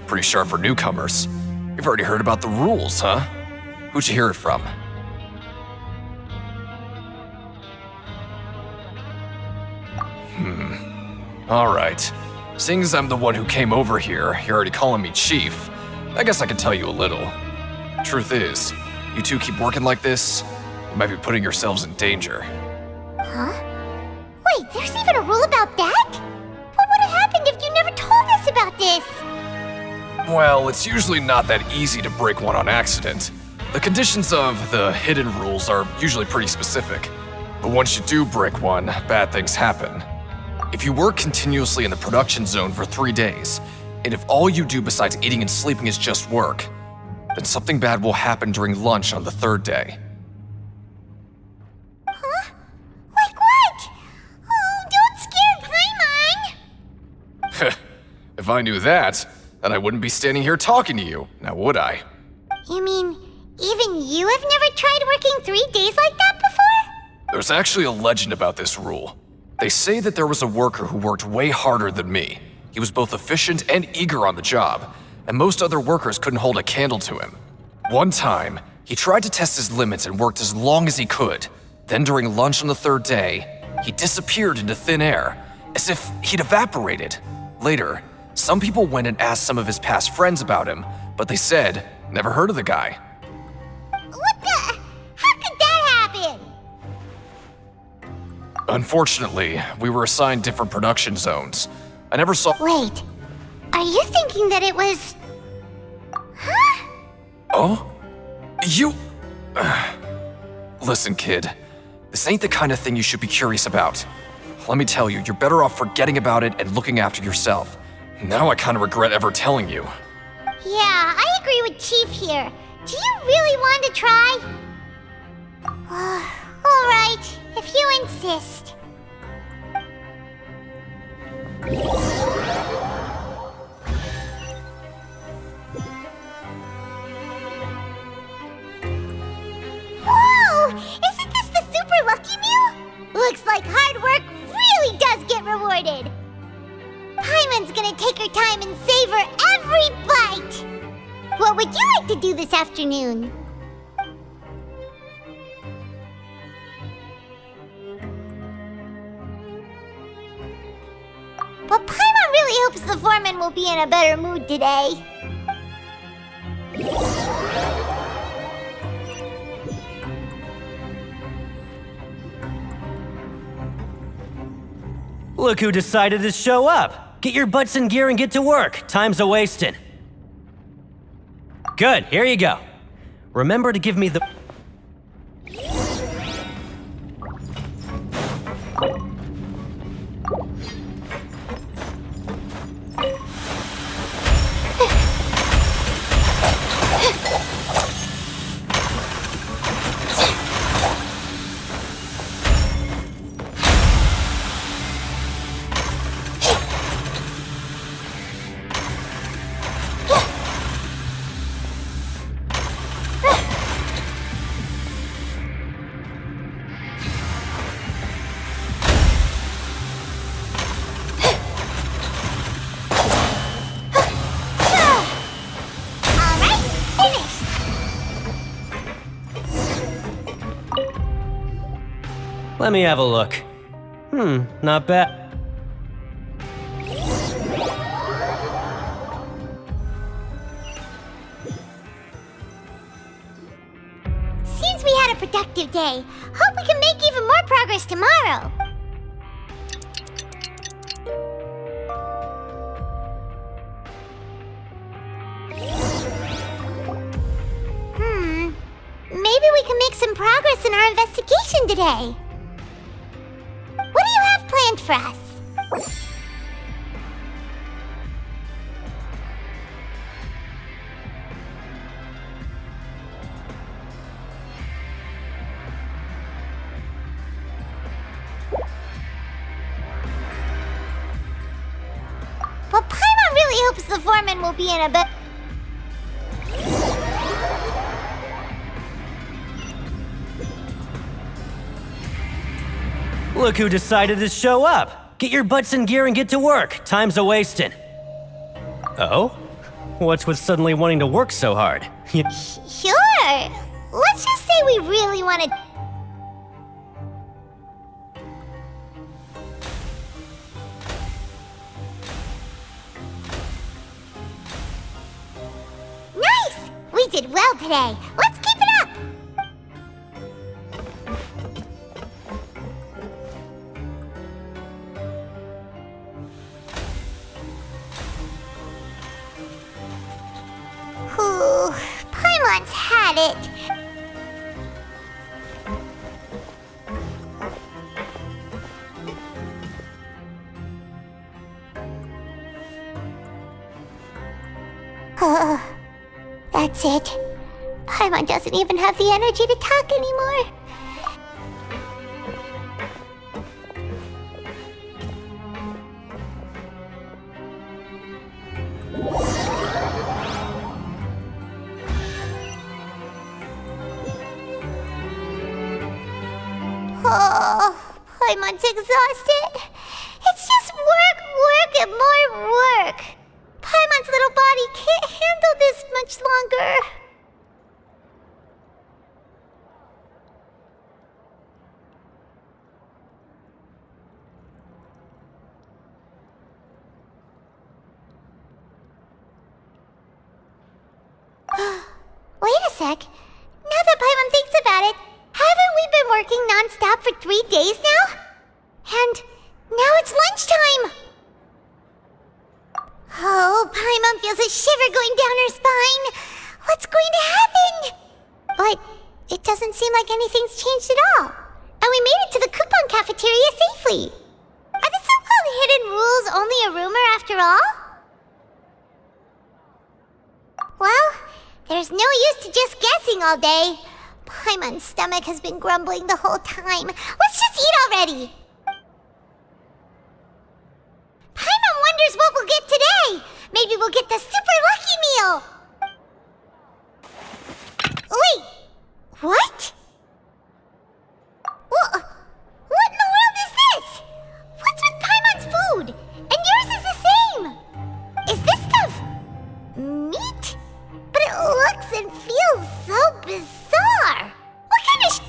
Pretty sharp for newcomers. You've already heard about the rules, huh? Who'd you hear it from? Alright. Seeing as I'm the one who came over here, you're already calling me Chief. I guess I can tell you a little. Truth is, you two keep working like this, you might be putting yourselves in danger. Huh? Wait, there's even a rule about that? What would have happened if you never told us about this? Well, it's usually not that easy to break one on accident. The conditions of the hidden rules are usually pretty specific. But once you do break one, bad things happen. If you work continuously in the production zone for 3 days, and if all you do besides eating and sleeping is just work, then something bad will happen during lunch on the 3rd day. Huh? Like what? Oh, don't scare Paimon! If I knew that, then I wouldn't be standing here talking to you, now would I? You mean, even you have never tried working 3 days like that before? There's actually a legend about this rule. They say that there was a worker who worked way harder than me. He was both efficient and eager on the job, and most other workers couldn't hold a candle to him. One time, he tried to test his limits and worked as long as he could. Then during lunch on the 3rd day, he disappeared into thin air, as if he'd evaporated. Later, some people went and asked some of his past friends about him, but they said Never heard of the guy. What the? How could that happen? Unfortunately, we were assigned different production zones. I never saw— Wait, are you thinking that it was... Huh? Oh? You... Listen, kid. This ain't the kind of thing you should be curious about. Let me tell you, you're better off forgetting about it and looking after yourself. Now I kind of regret ever telling you. Yeah, I agree with Chief here. Do you really want to try? All right, if you insist. Whoa! Isn't this the Super Lucky Meal? Looks like hard work really does get rewarded. Paimon's gonna take her time and savor every bite. What would you like to do this afternoon? But Paimon really hopes the foreman will be in a better mood today. Look who decided to show up. Get your butts in gear and get to work. Time's a-wasting. Good, here you go. Remember to give me the... Let me have a look. Not bad. Seems we had a productive day. Hope we can make even more progress tomorrow. Maybe we can make some progress in our investigation today. What do you have planned for us? But Paimon really hopes the foreman will be in a better... Look who decided to show up. Get your butts in gear and get to work. Time's a-wasting. Oh? What's with suddenly wanting to work so hard? Sure. Let's just say we really want to... Nice! We did well today. Let's keep it up! Paimon's had it. That's it. Paimon doesn't even have the energy to talk anymore. Oh, Paimon's exhausted. It's just work, and more work. Paimon's little body can't handle this much longer. for 3 days now? And now it's lunchtime! Oh, Paimon feels a shiver going down her spine. What's going to happen? But it doesn't seem like anything's changed at all. And we made it to the coupon cafeteria safely. Are the so-called hidden rules only a rumor after all? Well, there's no use to just guessing all day. Paimon's stomach has been grumbling the whole time. Let's just eat already! Paimon wonders what we'll get today! Maybe we'll get the super lucky meal! Wait! What? What in the world is this? What's with Paimon's food? And yours is the same! Is this stuff meat? But it looks and feels so bizarre!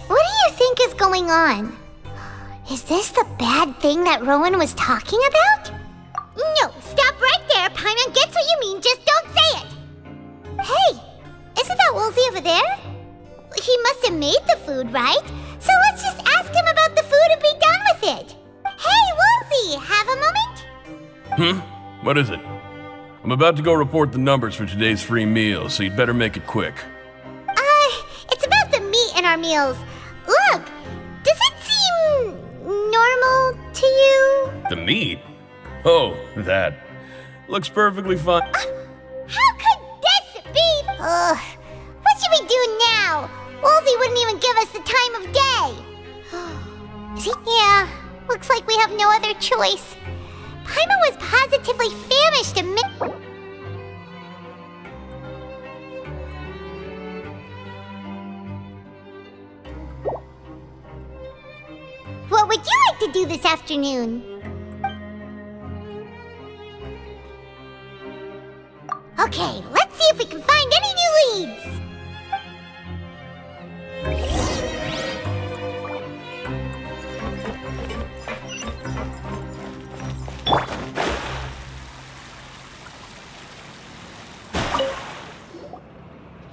What do you think is going on? Is this the bad thing that Rowan was talking about? No, stop right there! Paimon gets what you mean, just don't say it! Hey, isn't that Woolsey over there? He must have made the food, right? So let's just ask him about the food and be done with it! Hey, Woolsey, have a moment? What is it? I'm about to go report the numbers for today's free meal, so you'd better make it quick. It's about the meat in our meals. Look, does it seem normal to you? The meat? Oh, that. Looks perfectly fine. How could this be? What should we do now? Woolsey wouldn't even give us the time of day. Yeah, looks like we have no other choice. Paimon was positively famished a minute. What would you like to do this afternoon? Okay, let's see if we can find any new leads.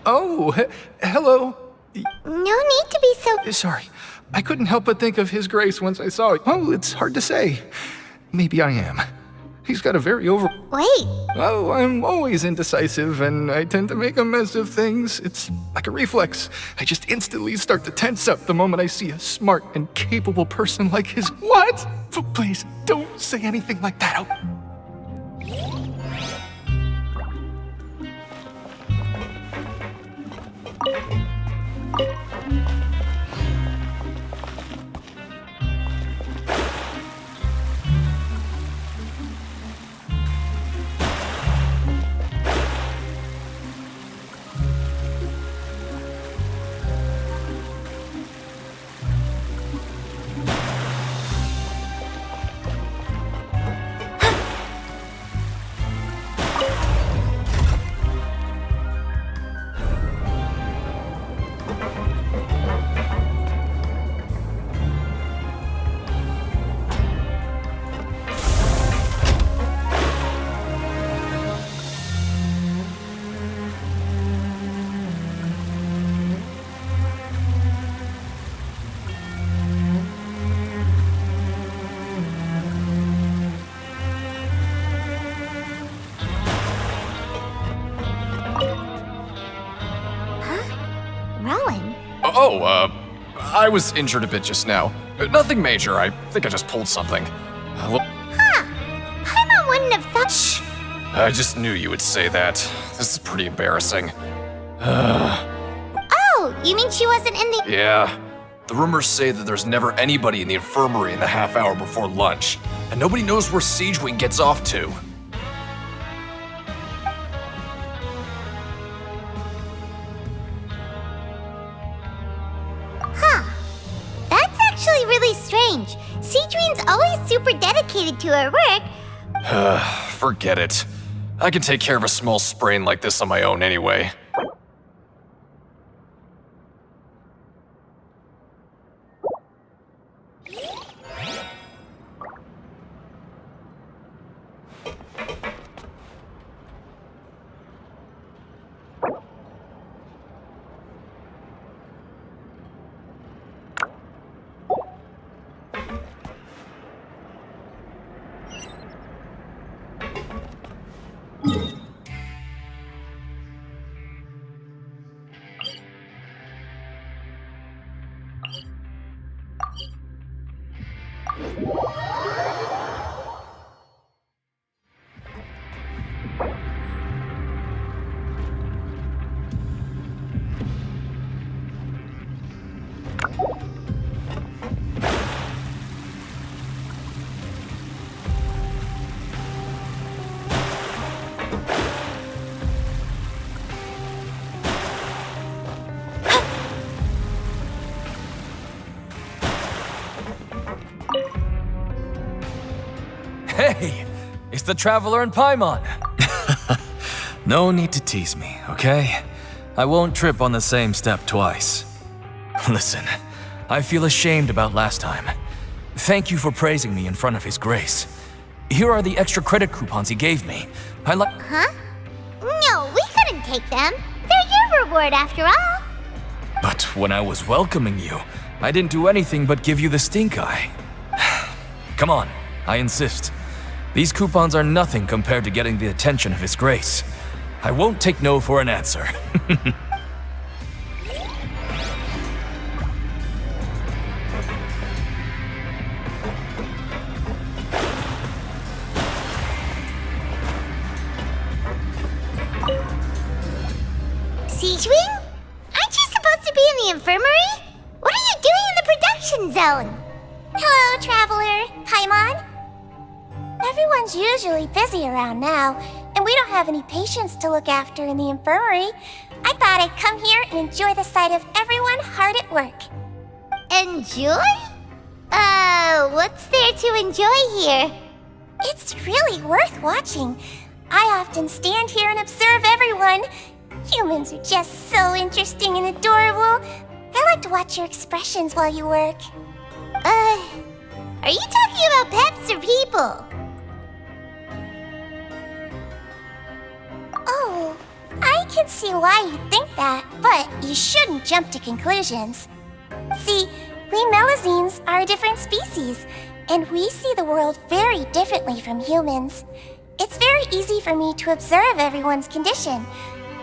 Oh, hello. No need to be so... Sorry, I couldn't help but think of His Grace once I saw it. Oh, it's hard to say. Maybe I am. He's got a very Wait. Oh, I'm always indecisive, and I tend to make a mess of things. It's like a reflex. I just instantly start to tense up the moment I see a smart and capable person like his... What? Please, don't say anything like that out. I was injured a bit just now. Nothing major, I think I just pulled something. Paimon wouldn't have thought... Shh. I just knew you would say that. This is pretty embarrassing. Oh, you mean she wasn't in the... Yeah. The rumors say that there's never anybody in the infirmary in the half hour before lunch, and nobody knows where Siegewing gets off to. Really strange. Siegewing's always super dedicated to her work. Forget it. I can take care of a small sprain like this on my own anyway. Hey, it's the Traveler and Paimon. No need to tease me, okay? I won't trip on the same step twice. Listen, I feel ashamed about last time. Thank you for praising me in front of His Grace. Here are the extra credit coupons he gave me. Huh? No, we couldn't take them. They're your reward after all. But when I was welcoming you, I didn't do anything but give you the stink eye. Come on, I insist. These coupons are nothing compared to getting the attention of His Grace. I won't take no for an answer. Siegewing? Aren't you supposed to be in the infirmary? What are you doing in the production zone? Hello, Traveler. Paimon. Everyone's usually busy around now, and we don't have any patients to look after in the infirmary. I thought I'd come here and enjoy the sight of everyone hard at work. Enjoy? What's there to enjoy here? It's really worth watching. I often stand here and observe everyone. Humans are just so interesting and adorable. I like to watch your expressions while you work. Are you talking about pets or people? Oh, I can see why you think that, but you shouldn't jump to conclusions. See, we Melazines are a different species, and we see the world very differently from humans. It's very easy for me to observe everyone's condition.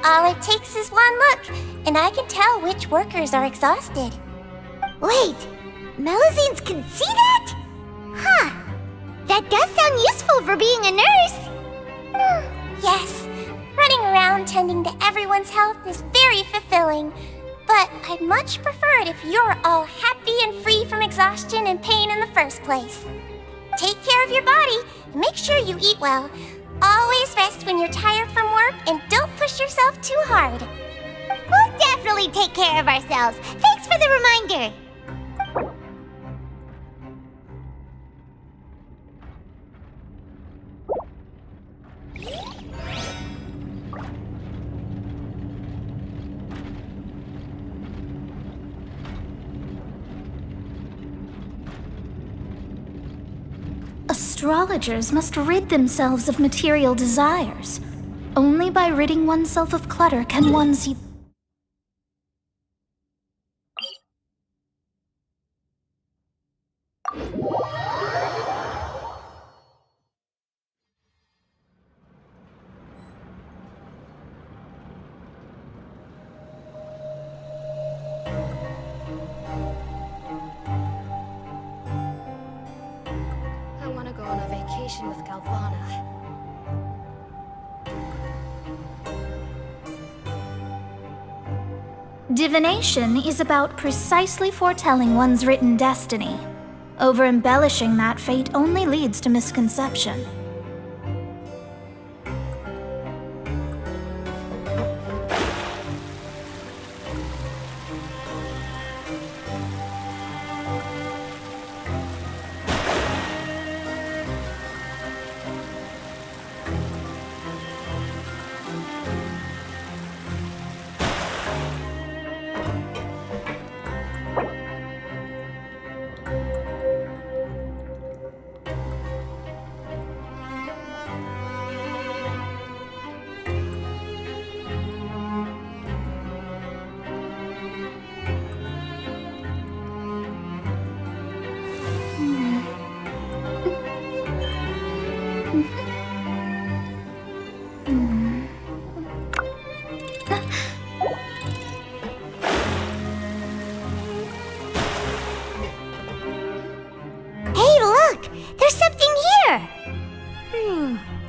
All it takes is one look, and I can tell which workers are exhausted. Wait, Melazines can see that? Huh. That does sound useful for being a nurse. Yes, running around tending to everyone's health is very fulfilling. But I'd much prefer it if you're all happy and free from exhaustion and pain in the first place. Take care of your body, and make sure you eat well. Always rest when you're tired from work, and don't push yourself too hard. We'll definitely take care of ourselves. Thanks for the reminder. Astrologers must rid themselves of material desires. Only by ridding oneself of clutter can one see... With Galvana. Divination is about precisely foretelling one's written destiny. Over-embellishing that fate only leads to misconception.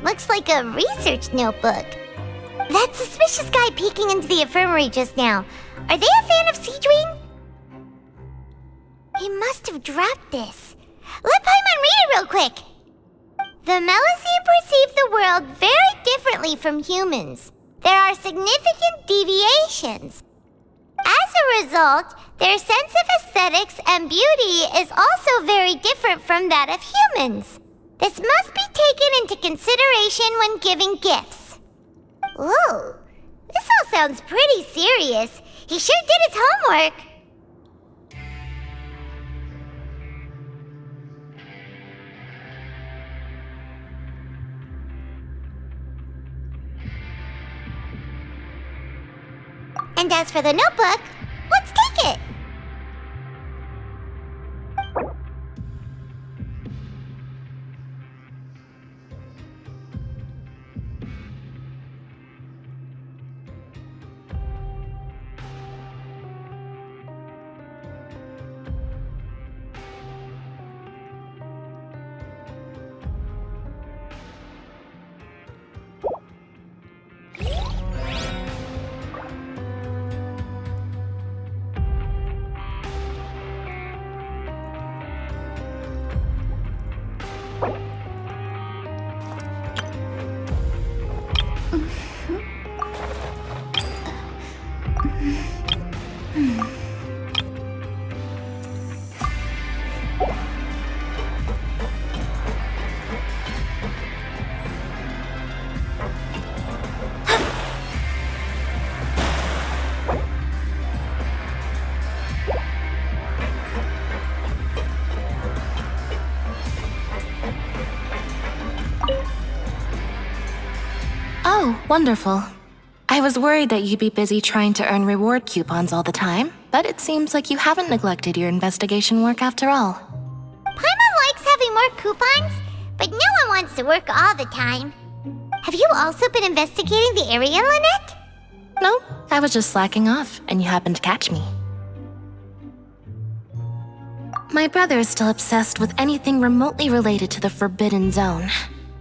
Looks like a research notebook. That suspicious guy peeking into the infirmary just now. Are they a fan of Siegewing? He must have dropped this. Let Paimon read it real quick. The Melazine perceive the world very differently from humans. There are significant deviations. As a result, their sense of aesthetics and beauty is also very different from that of humans. This must be taken into consideration when giving gifts. Ooh, this all sounds pretty serious. He sure did his homework. And as for the notebook, let's take it. Oh, wonderful. I was worried that you'd be busy trying to earn reward coupons all the time, but it seems like you haven't neglected your investigation work after all. Paimon likes having more coupons, but no one wants to work all the time. Have you also been investigating the area, Lynette? No, I was just slacking off, and you happened to catch me. My brother is still obsessed with anything remotely related to the Forbidden Zone.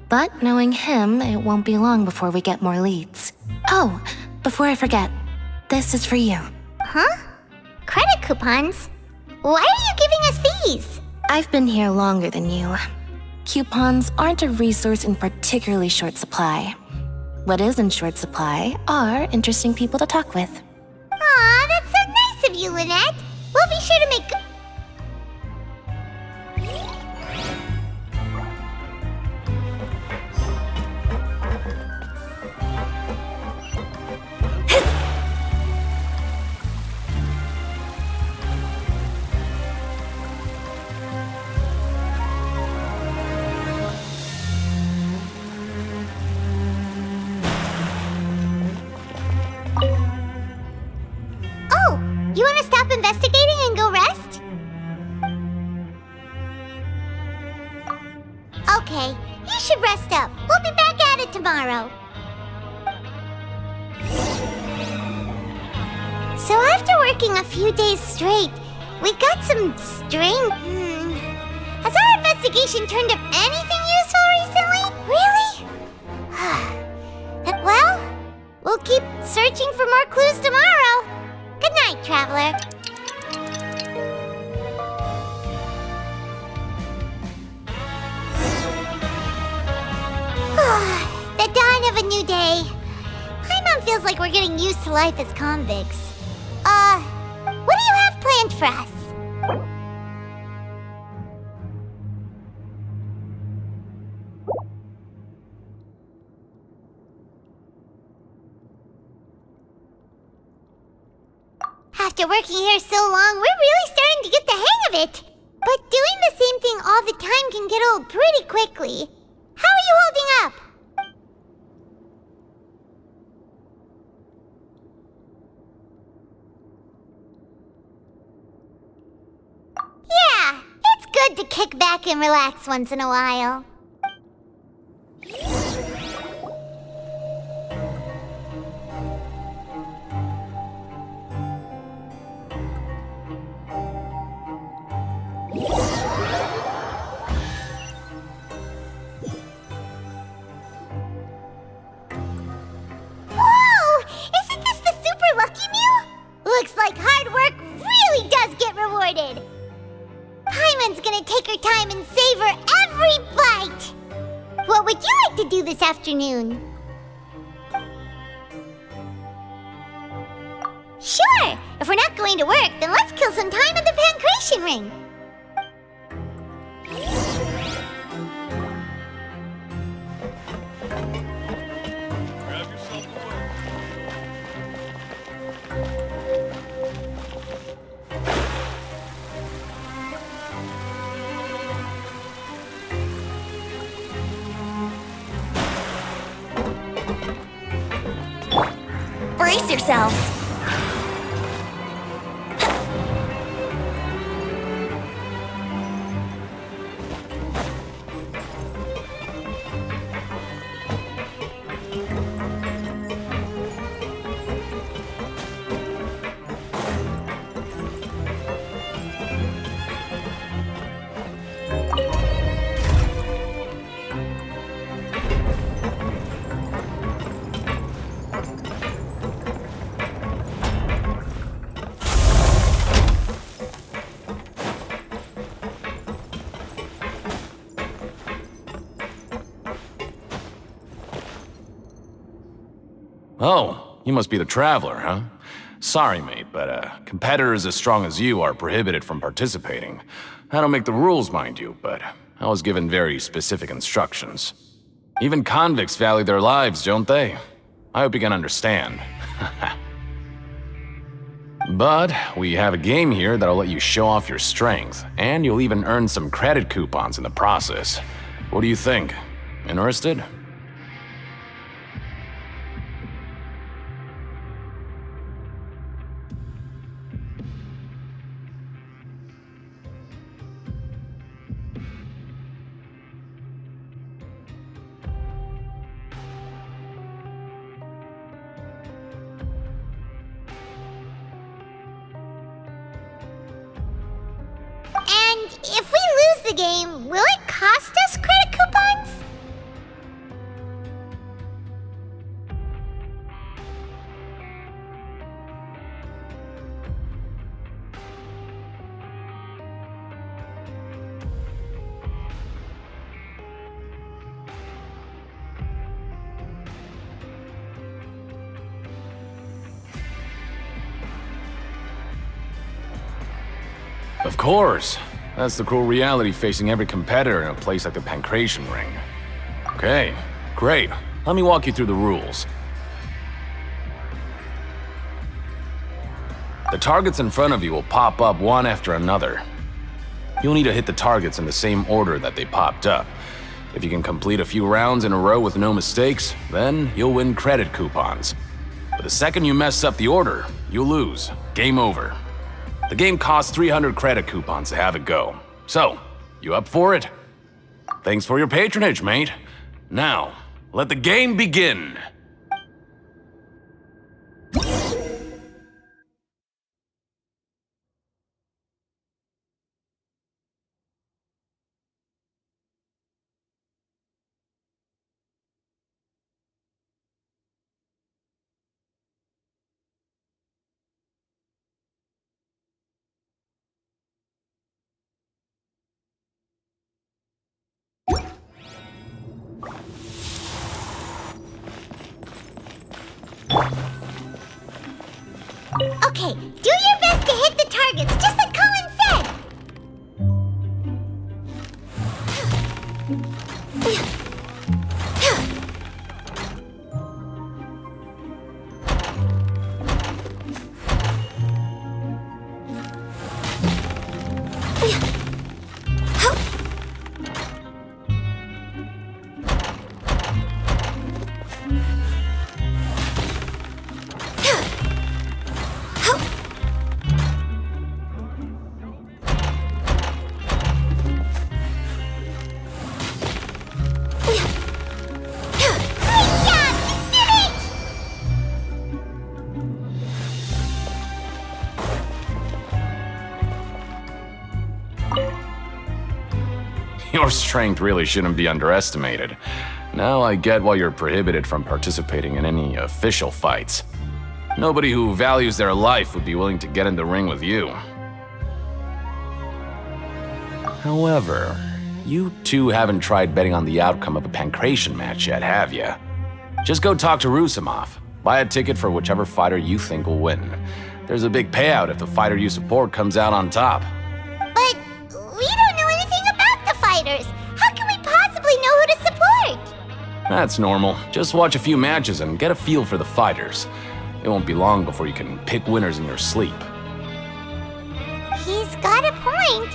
But knowing him, it won't be long before we get more leads. Oh, before I forget, this is for you. Huh? Credit coupons? Why are you giving us these? I've been here longer than you. Coupons aren't a resource in particularly short supply. What is in short supply are interesting people to talk with. Aw, that's so nice of you, Lynette. We'll be sure to make... You want to stop investigating and go rest? Okay, you should rest up. We'll be back at it tomorrow. So after working a few days straight, we got some strange... Has our investigation turned up anything useful recently? Really? Well, we'll keep searching for more clues tomorrow. Good night, Traveler. The dawn of a new day. Paimon feels like we're getting used to life as convicts. What do you have planned for us? After working here so long, we're really starting to get the hang of it. But doing the same thing all the time can get old pretty quickly. How are you holding up? Yeah, it's good to kick back and relax once in a while. Looks like hard work really does get rewarded. Paimon's gonna take her time and savor every bite. What would you like to do this afternoon? Sure! If we're not going to work, then let's kill some time at the Pancration Ring. Brace yourselves. Oh, you must be the Traveler, huh? Sorry, mate, but competitors as strong as you are prohibited from participating. I don't make the rules, mind you, but I was given very specific instructions. Even convicts value their lives, don't they? I hope you can understand. But we have a game here that'll let you show off your strength, and you'll even earn some credit coupons in the process. What do you think? Interested? And if we lose the game, will it cost us credit coupons? Of course. That's the cruel reality facing every competitor in a place like the Pancration Ring. Okay, great. Let me walk you through the rules. The targets in front of you will pop up one after another. You'll need to hit the targets in the same order that they popped up. If you can complete a few rounds in a row with no mistakes, then you'll win credit coupons. But the second you mess up the order, you'll lose. Game over. The game costs 300 credit coupons to have it go. So, you up for it? Thanks for your patronage, mate. Now, let the game begin. Okay, do your best to hit the targets, just like Colin said! Your strength really shouldn't be underestimated. Now I get why you're prohibited from participating in any official fights. Nobody who values their life would be willing to get in the ring with you. However, you two haven't tried betting on the outcome of a Pancration match yet, have you? Just go talk to Rusimov. Buy a ticket for whichever fighter you think will win. There's a big payout if the fighter you support comes out on top. But we don't know anything about the fighters. How can we possibly know who to support? That's normal. Just watch a few matches and get a feel for the fighters. It won't be long before you can pick winners in your sleep. He's got a point.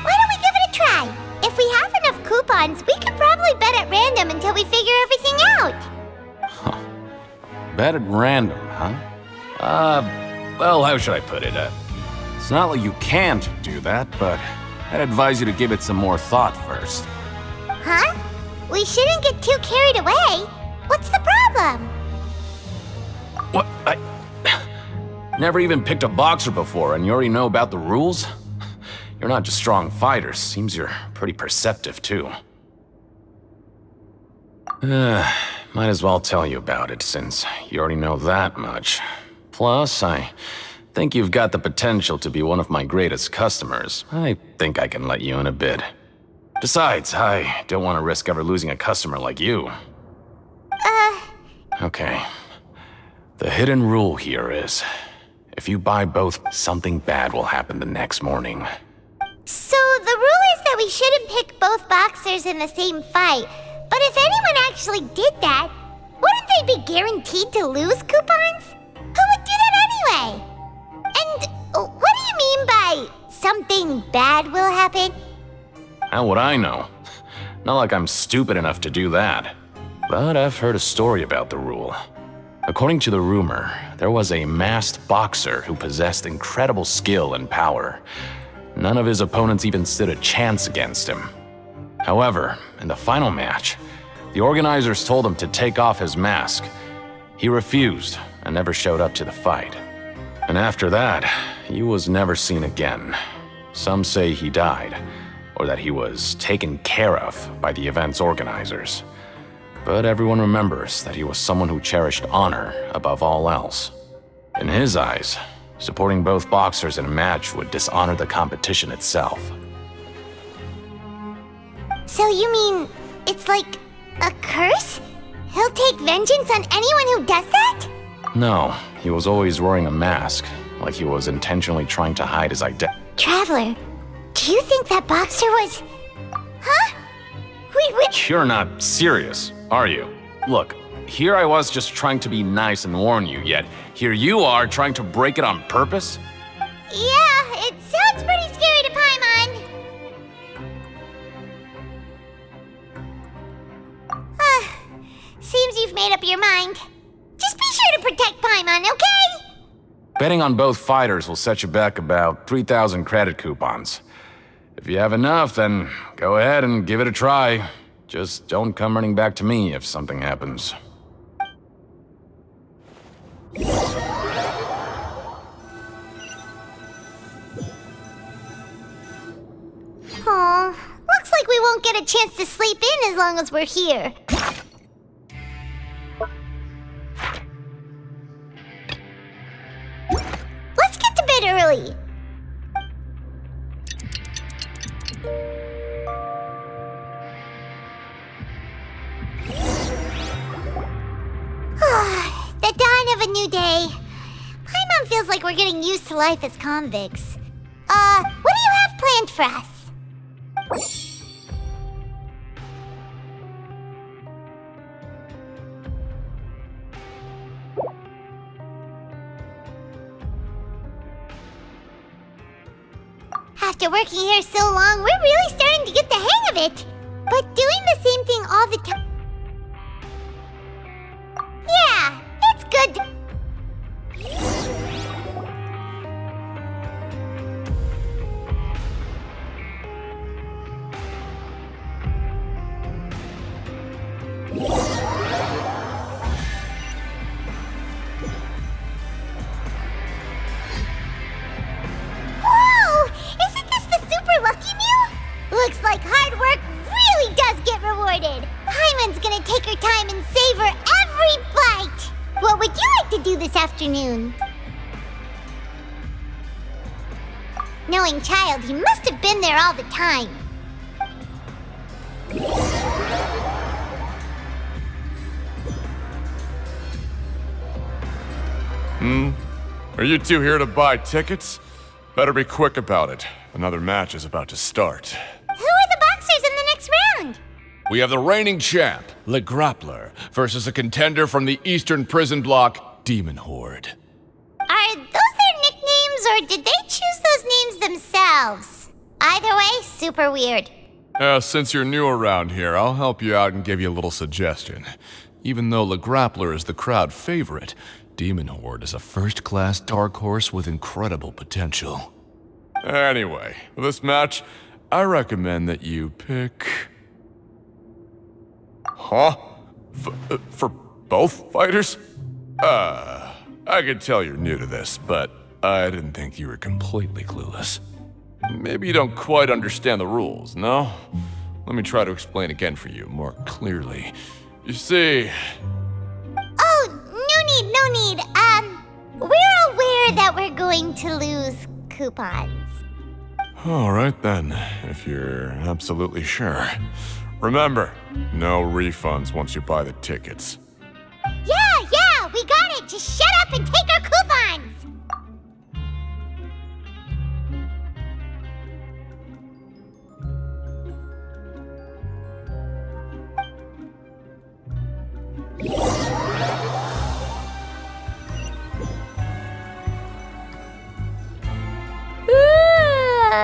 Why don't we give it a try? If we have enough coupons, we could probably bet at random until we figure everything out. Bet at random, huh? Well, how should I put it? It's not like you can't do that, but I'd advise you to give it some more thought first. Huh? We shouldn't get too carried away. What's the problem? What? I never even picked a boxer before, and you already know about the rules? You're not just strong fighters. Seems you're pretty perceptive, too. Might as well tell you about it, since you already know that much. Plus, I think you've got the potential to be one of my greatest customers. I think I can let you in a bit. Besides, I don't want to risk ever losing a customer like you. Okay. The hidden rule here is, if you buy both, something bad will happen the next morning. So the rule is that we shouldn't pick both boxers in the same fight. But if anyone actually did that, wouldn't they be guaranteed to lose coupons? Who would do that anyway? And what do you mean by something bad will happen? How would I know? Not like I'm stupid enough to do that. But I've heard a story about the rule. According to the rumor, there was a masked boxer who possessed incredible skill and power. None of his opponents even stood a chance against him. However, in the final match, the organizers told him to take off his mask. He refused and never showed up to the fight. And after that, he was never seen again. Some say he died, or that he was taken care of by the event's organizers. But everyone remembers that he was someone who cherished honor above all else. In his eyes, supporting both boxers in a match would dishonor the competition itself. So you mean it's like a curse? He'll take vengeance on anyone who does that? No, he was always wearing a mask, like he was intentionally trying to hide his identity. Traveler, do you think that boxer was... Huh? Wait. You're not serious, are you? Look, here I was just trying to be nice and warn you, yet here you are trying to break it on purpose? Yeah, it sounds pretty scary to Paimon. Seems you've made up your mind. Just be sure to protect Paimon, okay? Betting on both fighters will set you back about 3,000 credit coupons. If you have enough, then go ahead and give it a try. Just don't come running back to me if something happens. Aw, looks like we won't get a chance to sleep in as long as we're here. Let's get to bed early. The dawn of a new day. Paimon feels like we're getting used to life as convicts. What do you have planned for us? After working here so long, we're really starting to get the hang of it. But doing the same thing all the time... Yeah, it's good. Whoa! Isn't this the super lucky meal? Looks like hard work really does get rewarded. Paimon's gonna take her time and savor every bite. What would you like to do this afternoon? Knowing Child, he must have been there all the time. Are you two here to buy tickets? Better be quick about it. Another match is about to start. Who are the boxers in the next round? We have the reigning champ, Le Grappler, versus a contender from the Eastern Prison Block, Demon Horde. Are those their nicknames, or did they choose those names themselves? Either way, super weird. Since you're new around here, I'll help you out and give you a little suggestion. Even though the Grappler is the crowd favorite, Demon Horde is a first-class dark horse with incredible potential. Anyway, for this match, I recommend that you pick... Huh? For both fighters? I can tell you're new to this, but I didn't think you were completely clueless. Maybe you don't quite understand the rules, no? Let me try to explain again for you more clearly. You see... Oh, no need. We're aware that we're going to lose coupons. All right then, if you're absolutely sure. Remember, no refunds once you buy the tickets. Yeah, we got it! Just shut up and take our coupons!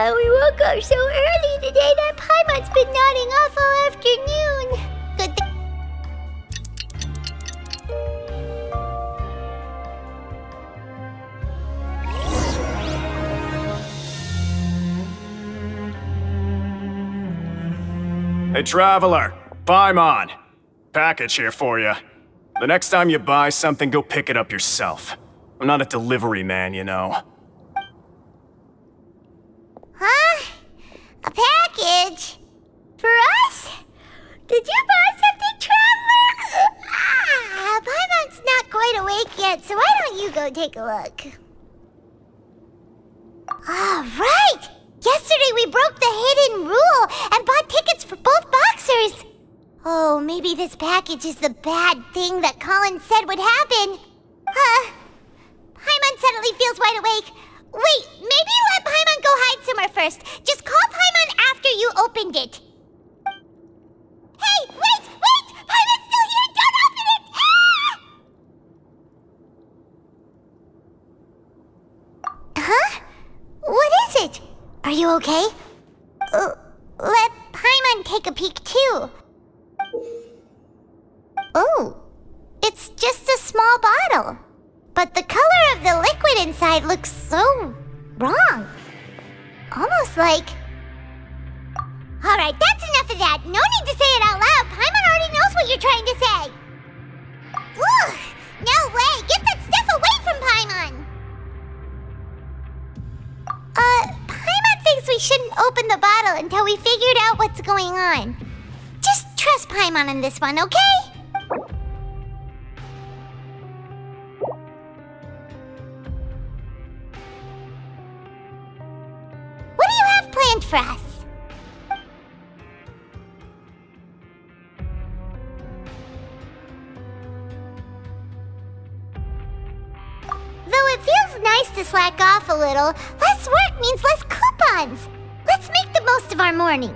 We woke up so early today that Paimon's been nodding off all afternoon. Good thing. Hey, Traveler, Paimon. Package here for you. The next time you buy something, go pick it up yourself. I'm not a delivery man, you know. Huh? A package? For us? Did you buy something, Traveler? Paimon's not quite awake yet, so why don't you go take a look? Right! Yesterday we broke the hidden rule and bought tickets for both boxers. Oh, maybe this package is the bad thing that Colin said would happen. Paimon suddenly feels wide awake. Wait, maybe let Paimon go hide somewhere first. Just call Paimon after you opened it. Hey, wait! Paimon's still here! Don't open it! Huh? What is it? Are you okay? Let Paimon take a peek too. Oh, it's just a small bottle. But the color of the liquid inside looks so wrong. Almost like... Alright, that's enough of that. No need to say it out loud. Paimon already knows what you're trying to say. Ugh, no way. Get that stuff away from Paimon. Paimon thinks we shouldn't open the bottle until we figured out what's going on. Just trust Paimon on this one, okay? What do you have planned for us? Though it feels nice to slack off a little, less work means less coupons. Let's make the most of our morning.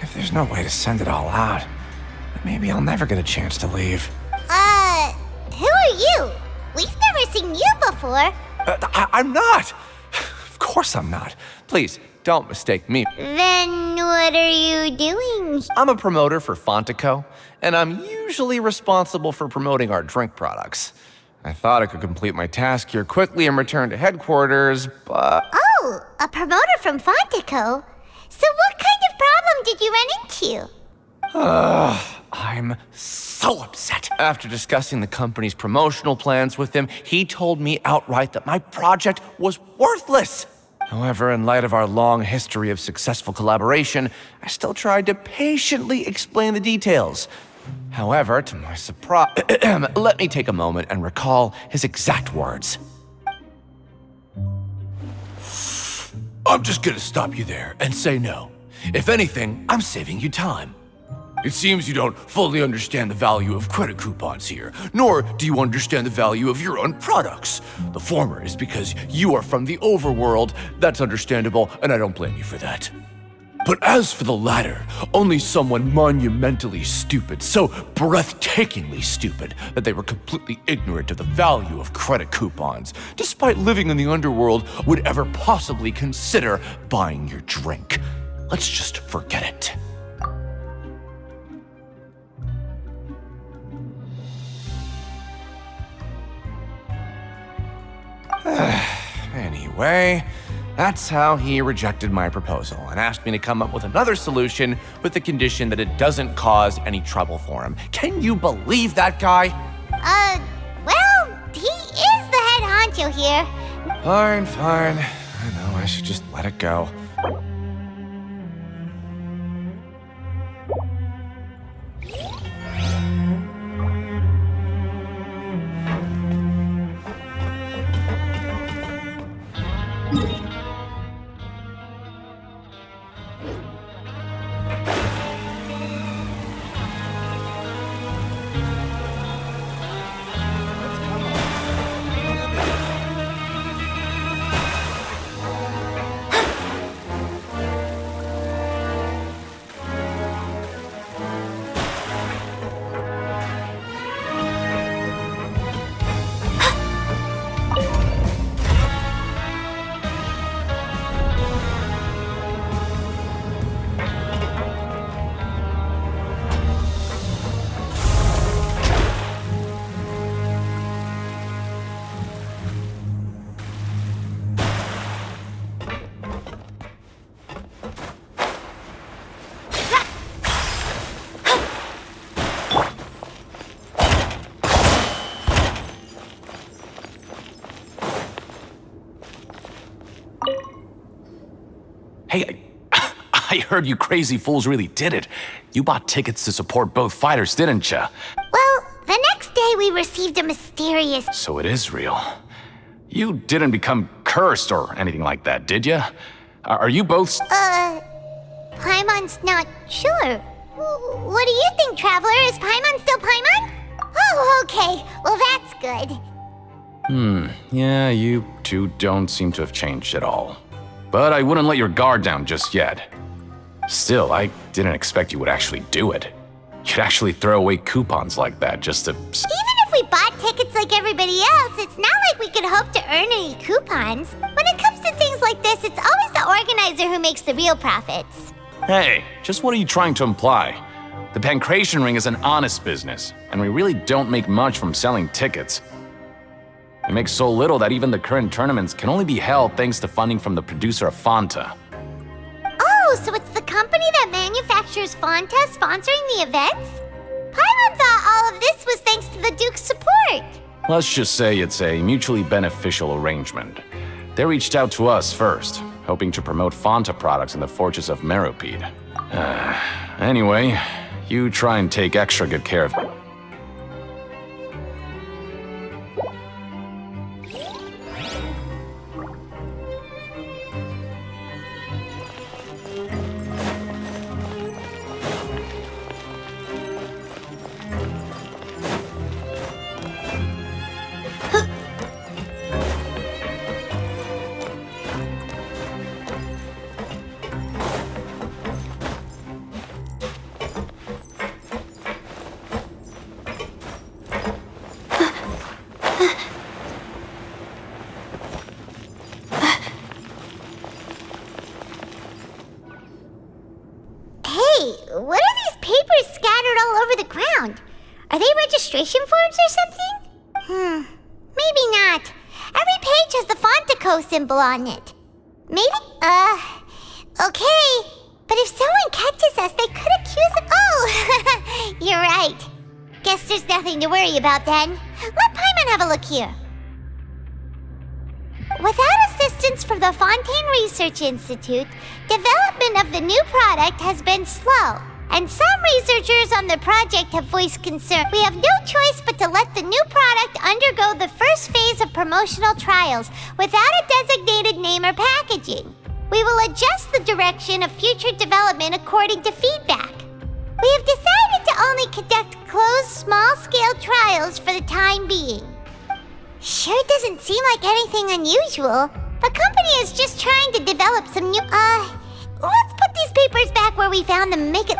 If there's no way to send it all out, then maybe I'll never get a chance to leave. Who are you? We've never seen you before. I'm not! Of course I'm not. Please, don't mistake me. Then what are you doing? I'm a promoter for Fontico, and I'm usually responsible for promoting our drink products. I thought I could complete my task here quickly and return to headquarters, but... Oh, a promoter from Fontico? So what kind of problem did you run into? I'm so upset. After discussing the company's promotional plans with him, he told me outright that my project was worthless. However, in light of our long history of successful collaboration, I still tried to patiently explain the details. However, to my surprise, let me take a moment and recall his exact words. I'm just gonna stop you there and say no. If anything, I'm saving you time. It seems you don't fully understand the value of credit coupons here, nor do you understand the value of your own products. The former is because you are from the overworld. That's understandable, and I don't blame you for that. But as for the latter, only someone monumentally stupid, so breathtakingly stupid that they were completely ignorant of the value of credit coupons, despite living in the underworld, would ever possibly consider buying your drink. Let's just forget it. Anyway, that's how he rejected my proposal and asked me to come up with another solution with the condition that it doesn't cause any trouble for him. Can you believe that guy? Well, he is the head honcho here. Fine. I know, I should just let it go. Hey, I heard you crazy fools really did it. You bought tickets to support both fighters, didn't ya? Well, the next day we received a mysterious... So it is real. You didn't become cursed or anything like that, did ya? Are you both... Paimon's not sure. What do you think, Traveler? Is Paimon still Paimon? Oh, okay. Well, that's good. Yeah, you two don't seem to have changed at all. But I wouldn't let your guard down just yet. Still, I didn't expect you would actually do it. You'd actually throw away coupons like that just to... Even if we bought tickets like everybody else, it's not like we could hope to earn any coupons. When it comes to things like this, it's always the organizer who makes the real profits. Hey, just what are you trying to imply? The Pancration Ring is an honest business, and we really don't make much from selling tickets. We make so little that even the current tournaments can only be held thanks to funding from the producer of Fanta. Oh, so it's the company that manufactures Fanta sponsoring the events? Paimon thought all of this was thanks to the Duke's support. Let's just say it's a mutually beneficial arrangement. They reached out to us first, hoping to promote Fanta products in the Fortress of Meropide. Anyway, you try and take extra good care of... What are these papers scattered all over the ground? Are they registration forms or something? Maybe not. Every page has the Fontaco symbol on it. Maybe, okay. But if someone catches us, they could accuse us. Oh, you're right. Guess there's nothing to worry about then. Let Paimon have a look here. Without assistance from the Fontaine Research Institute, development of the new product has been slow, and some researchers on the project have voiced concern. We have no choice but to let the new product undergo the first phase of promotional trials without a designated name or packaging. We will adjust the direction of future development according to feedback. We have decided to only conduct closed, small-scale trials for the time being. Sure doesn't seem like anything unusual. The company is just trying to develop some new... let's put these papers back where we found them and make it...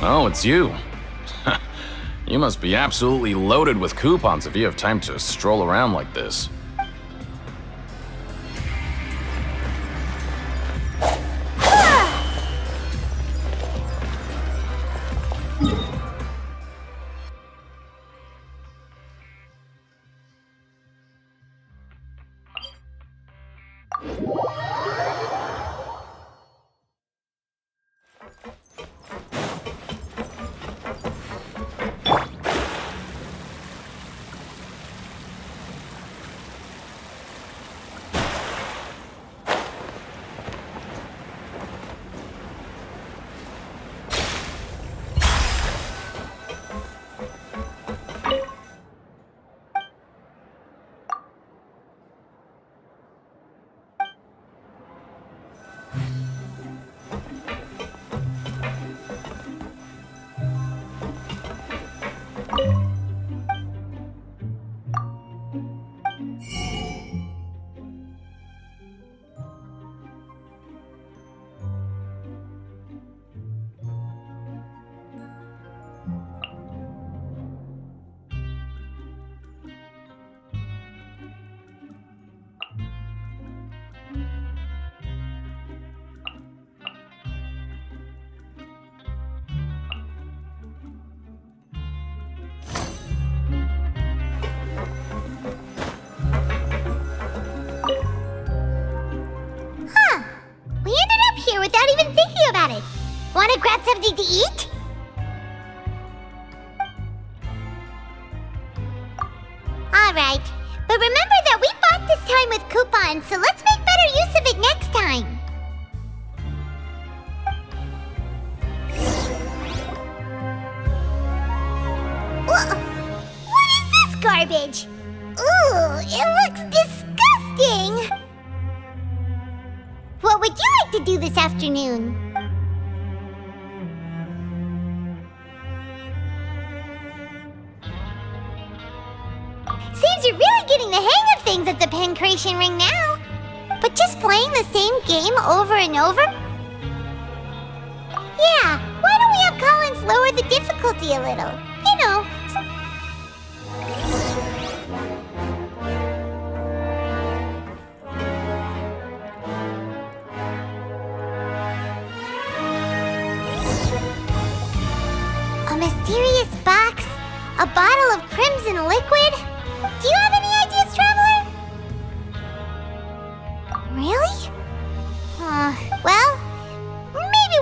Oh, it's you. You must be absolutely loaded with coupons if you have time to stroll around like this. Without even thinking about it. Wanna grab something to eat? Alright, but remember that we bought this time with coupons, so let's make better use of it next time. What is this garbage? Ooh, it looks disgusting! What would you like to do this afternoon? Seems you're really getting the hang of things at the Pancration Ring now. But just playing the same game over and over? Yeah, why don't we have Collins lower the difficulty a little? You know, a mysterious box? A bottle of crimson liquid? Do you have any ideas, Traveler? Really? Well, maybe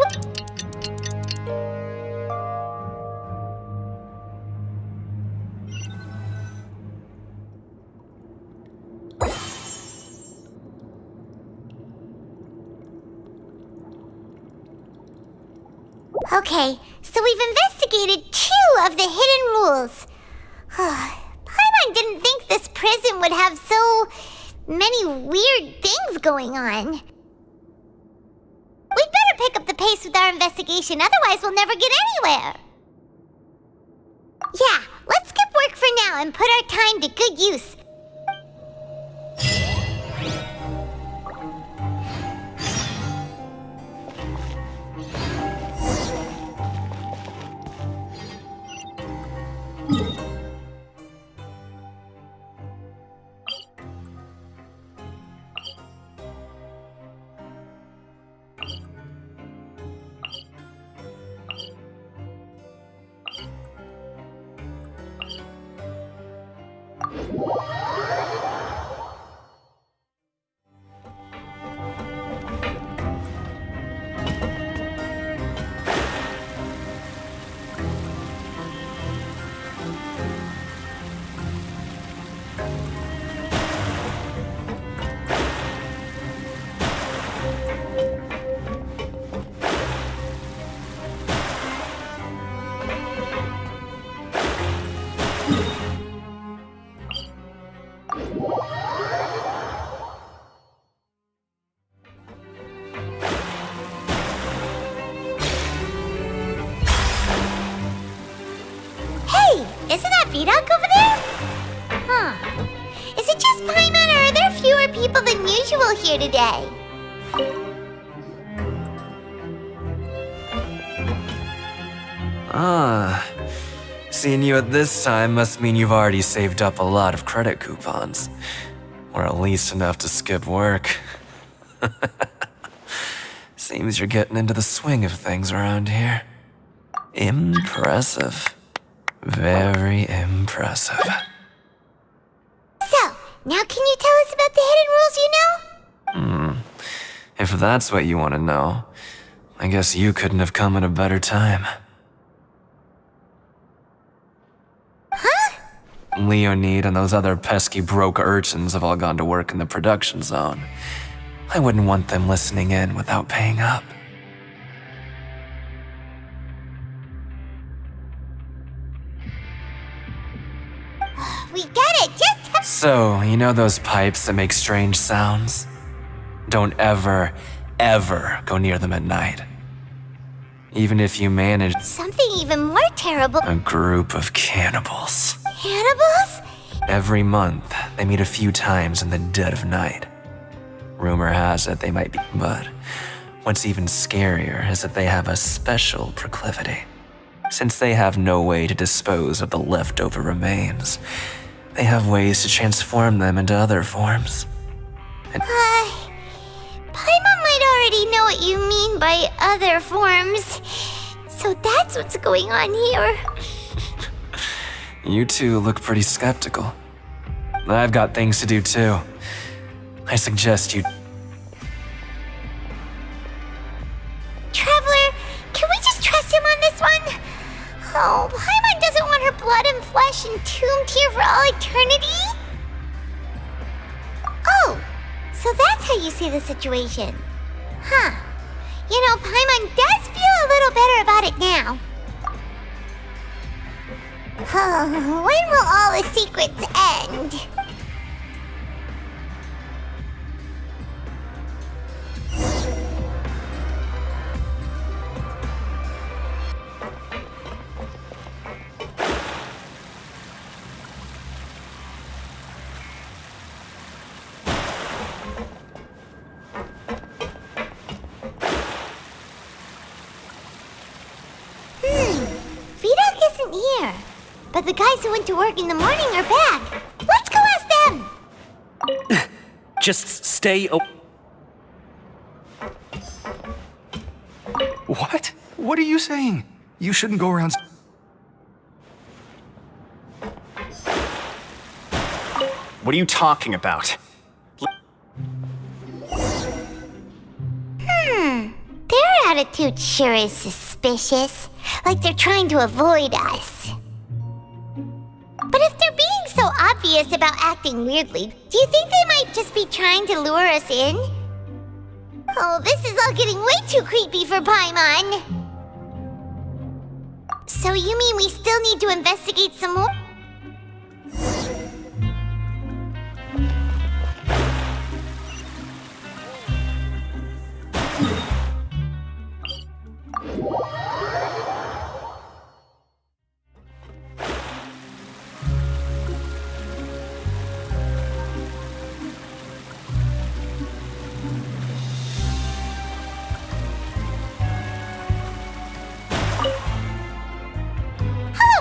Okay, so we've investigated 2 of the hidden rules. Paimon didn't think this prison would have so many weird things going on. We'd better pick up the pace with our investigation, otherwise we'll never get anywhere. Yeah, let's skip work for now and put our time to good use. Vidok over there? Huh. Is it just Paimon, or are there fewer people than usual here today? Seeing you at this time must mean you've already saved up a lot of credit coupons. Or at least enough to skip work. Seems you're getting into the swing of things around here. Impressive. Very impressive. So, now can you tell us about the hidden rules you know? If that's what you want to know, I guess you couldn't have come at a better time. Leonid and those other pesky broke urchins have all gone to work in the production zone. I wouldn't want them listening in without paying up. We get it, just... So, you know those pipes that make strange sounds? Don't ever, ever go near them at night. Even if you manage... Something even more terrible. A group of cannibals. Cannibals? Every month, they meet a few times in the dead of night. Rumor has it they might be, but what's even scarier is that they have a special proclivity. Since they have no way to dispose of the leftover remains, they have ways to transform them into other forms. And Paimon might already know what you mean by other forms. So that's what's going on here. You two look pretty skeptical. I've got things to do too. I suggest you... Traveler, can we just trust him on this one? Oh, Paimon doesn't want her blood and flesh entombed here for all eternity? Oh, so that's how you see the situation. Huh. You know, Paimon does feel a little better about it now. When will all the secrets end? Vidok isn't here. But the guys who went to work in the morning are back. Let's go ask them! Just stay What? What are you saying? You shouldn't go around... What are you talking about? Their attitude sure is suspicious. Like they're trying to avoid us. But if they're being so obvious about acting weirdly, do you think they might just be trying to lure us in? Oh, this is all getting way too creepy for Paimon. So you mean we still need to investigate some more?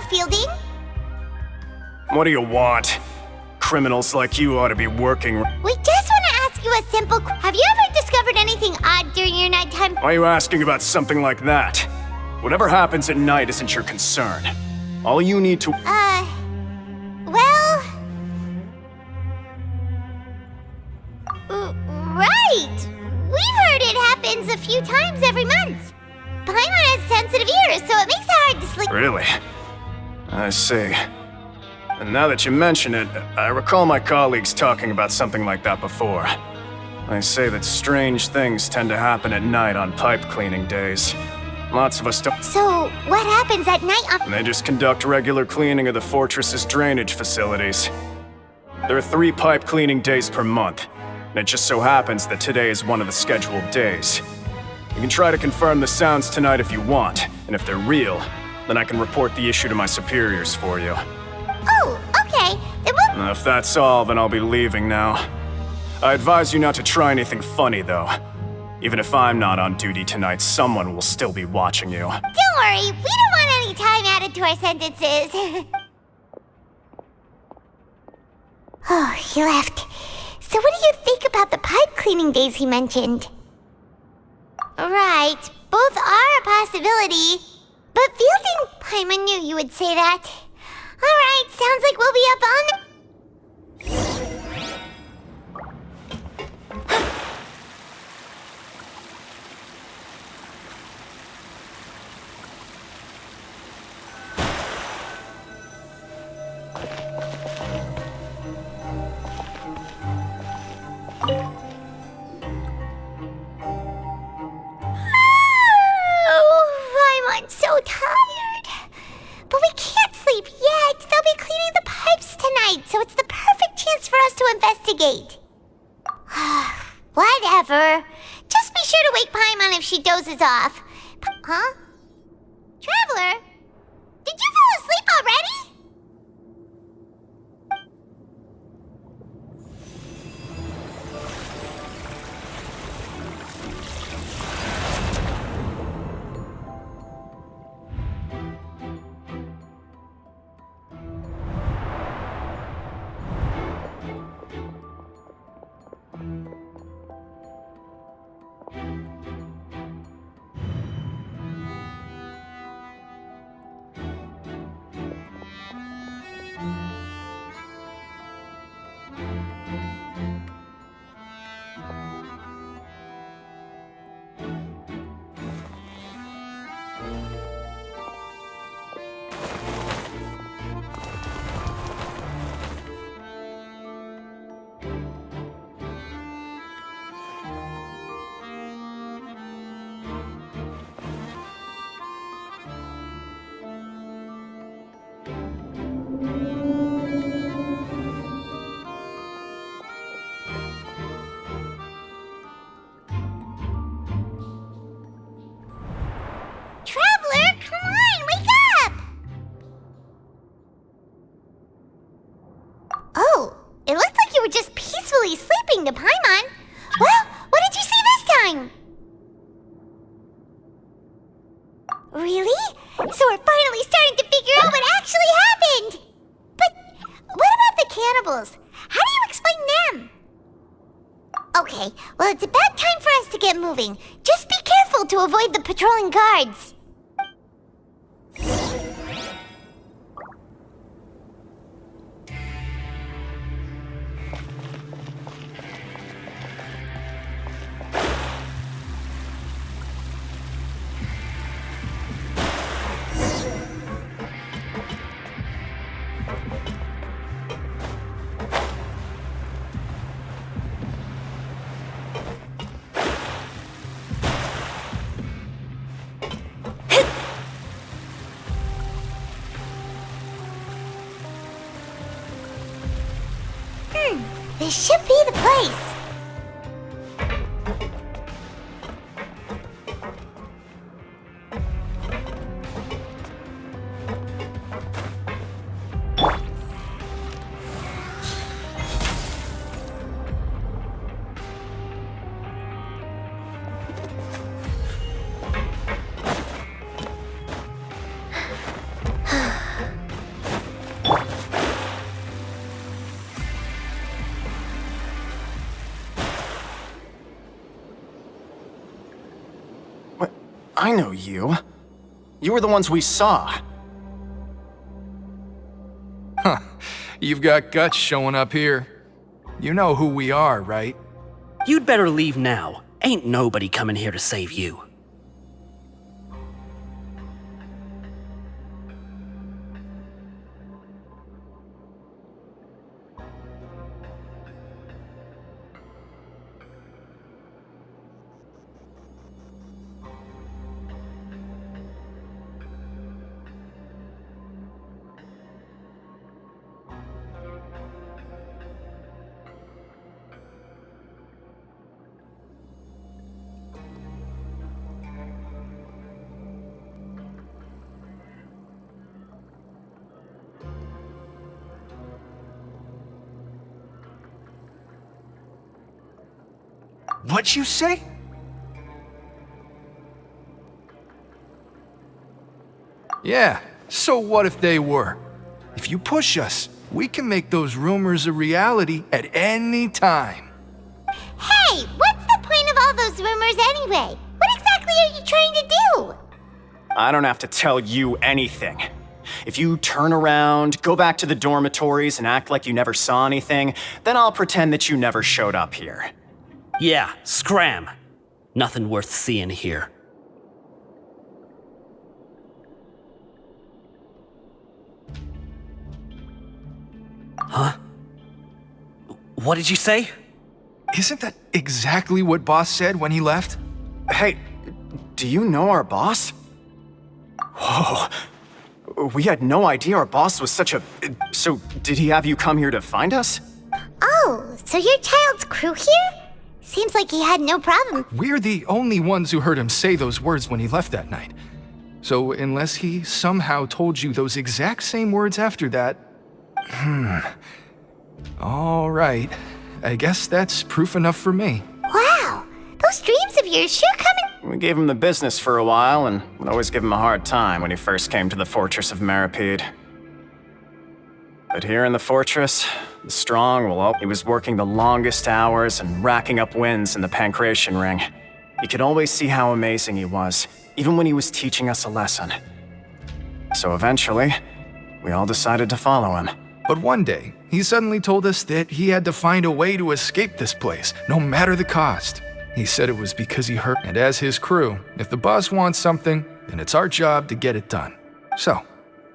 Fielding? What do you want? Criminals like you ought to be working. We just want to ask you a simple have you ever discovered anything odd during your nighttime? Why are you asking about something like that? Whatever happens at night isn't your concern. All you need to... Well... Right! We've heard it happens a few times every month. Paimon has sensitive ears, so it makes it hard to sleep. Really? I see. And now that you mention it, I recall my colleagues talking about something like that before. They say that strange things tend to happen at night on pipe cleaning days. Lots of us don't... So, what happens at night on... They just conduct regular cleaning of the fortress's drainage facilities. There are 3 pipe cleaning days per month, and it just so happens that today is one of the scheduled days. You can try to confirm the sounds tonight if you want, and if they're real, then I can report the issue to my superiors for you. Oh, okay. Then we'll... If that's all, then I'll be leaving now. I advise you not to try anything funny, though. Even if I'm not on duty tonight, someone will still be watching you. Don't worry, we don't want any time added to our sentences. Oh, he left. So what do you think about the pipe cleaning days he mentioned? Right, both are a possibility. But fielding... Paimon knew you would say that. Alright, sounds like we'll be up on... I'm so tired. But we can't sleep yet. They'll be cleaning the pipes tonight, so it's the perfect chance for us to investigate. Whatever. Just be sure to wake Paimon if she dozes off. Huh? Traveler? Did you fall asleep already? Traveler, come on, wake up! Oh, it looked like you were just peacefully sleeping to Paimon. Well, what did you see this time? Really? So we're finally starting to figure out what actually happened! But what about the cannibals? How do you explain them? Okay, well it's about time for us to get moving. Just be careful to avoid the patrolling guards. This should be the place. I know you. You were the ones we saw. Huh. You've got guts showing up here. You know who we are, right? You'd better leave now. Ain't nobody coming here to save you. What'd you say? Yeah, so what if they were? If you push us, we can make those rumors a reality at any time. Hey, what's the point of all those rumors anyway? What exactly are you trying to do? I don't have to tell you anything. If you turn around, go back to the dormitories and act like you never saw anything, then I'll pretend that you never showed up here. Yeah, scram. Nothing worth seeing here. Huh? What did you say? Isn't that exactly what Boss said when he left? Hey, do you know our boss? Whoa. We had no idea our boss was such a... So, did he have you come here to find us? Oh, so your child's crew here? Seems like he had no problem. We're the only ones who heard him say those words when he left that night. So unless he somehow told you those exact same words after that... All right. I guess that's proof enough for me. Wow, those dreams of yours sure come in... We gave him the business for a while and would always give him a hard time when he first came to the fortress of Meripede. But here in the fortress, the strong will he was working the longest hours and racking up wins in the Pancration Ring. You could always see how amazing he was, even when he was teaching us a lesson. So eventually, we all decided to follow him. But one day, he suddenly told us that he had to find a way to escape this place, no matter the cost. He said it was because he heard, and as his crew, if the boss wants something, then it's our job to get it done. So,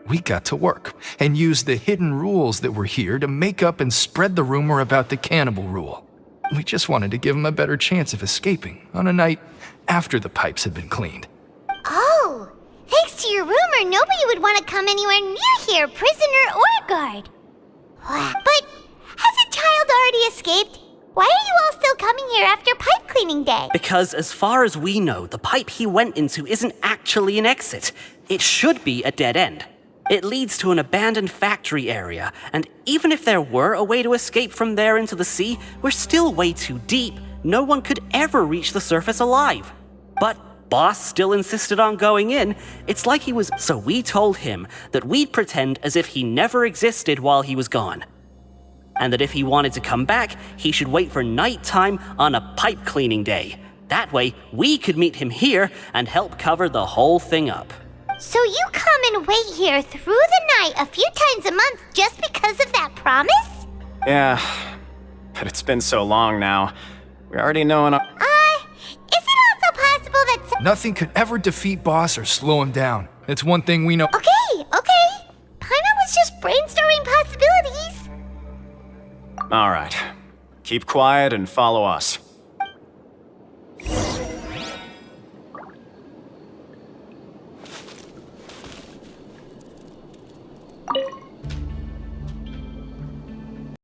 we got to work, and used the hidden rules that were here to make up and spread the rumor about the cannibal rule. We just wanted to give him a better chance of escaping on a night after the pipes had been cleaned. Oh, thanks to your rumor, nobody would want to come anywhere near here, prisoner or guard. But has a child already escaped? Why are you all still coming here after pipe cleaning day? Because as far as we know, the pipe he went into isn't actually an exit. It should be a dead end. It leads to an abandoned factory area, and even if there were a way to escape from there into the sea, we're still way too deep. No one could ever reach the surface alive. But Boss still insisted on going in. It's like he was... So we told him that we'd pretend as if he never existed while he was gone. And that if he wanted to come back, he should wait for nighttime on a pipe cleaning day. That way, we could meet him here and help cover the whole thing up. So you come and wait here through the night a few times a month just because of that promise? Yeah, but it's been so long now. We already know enough. Is it also possible that... Nothing could ever defeat Boss or slow him down. It's one thing we know. Okay. Paimon was just brainstorming possibilities. All right. Keep quiet and follow us.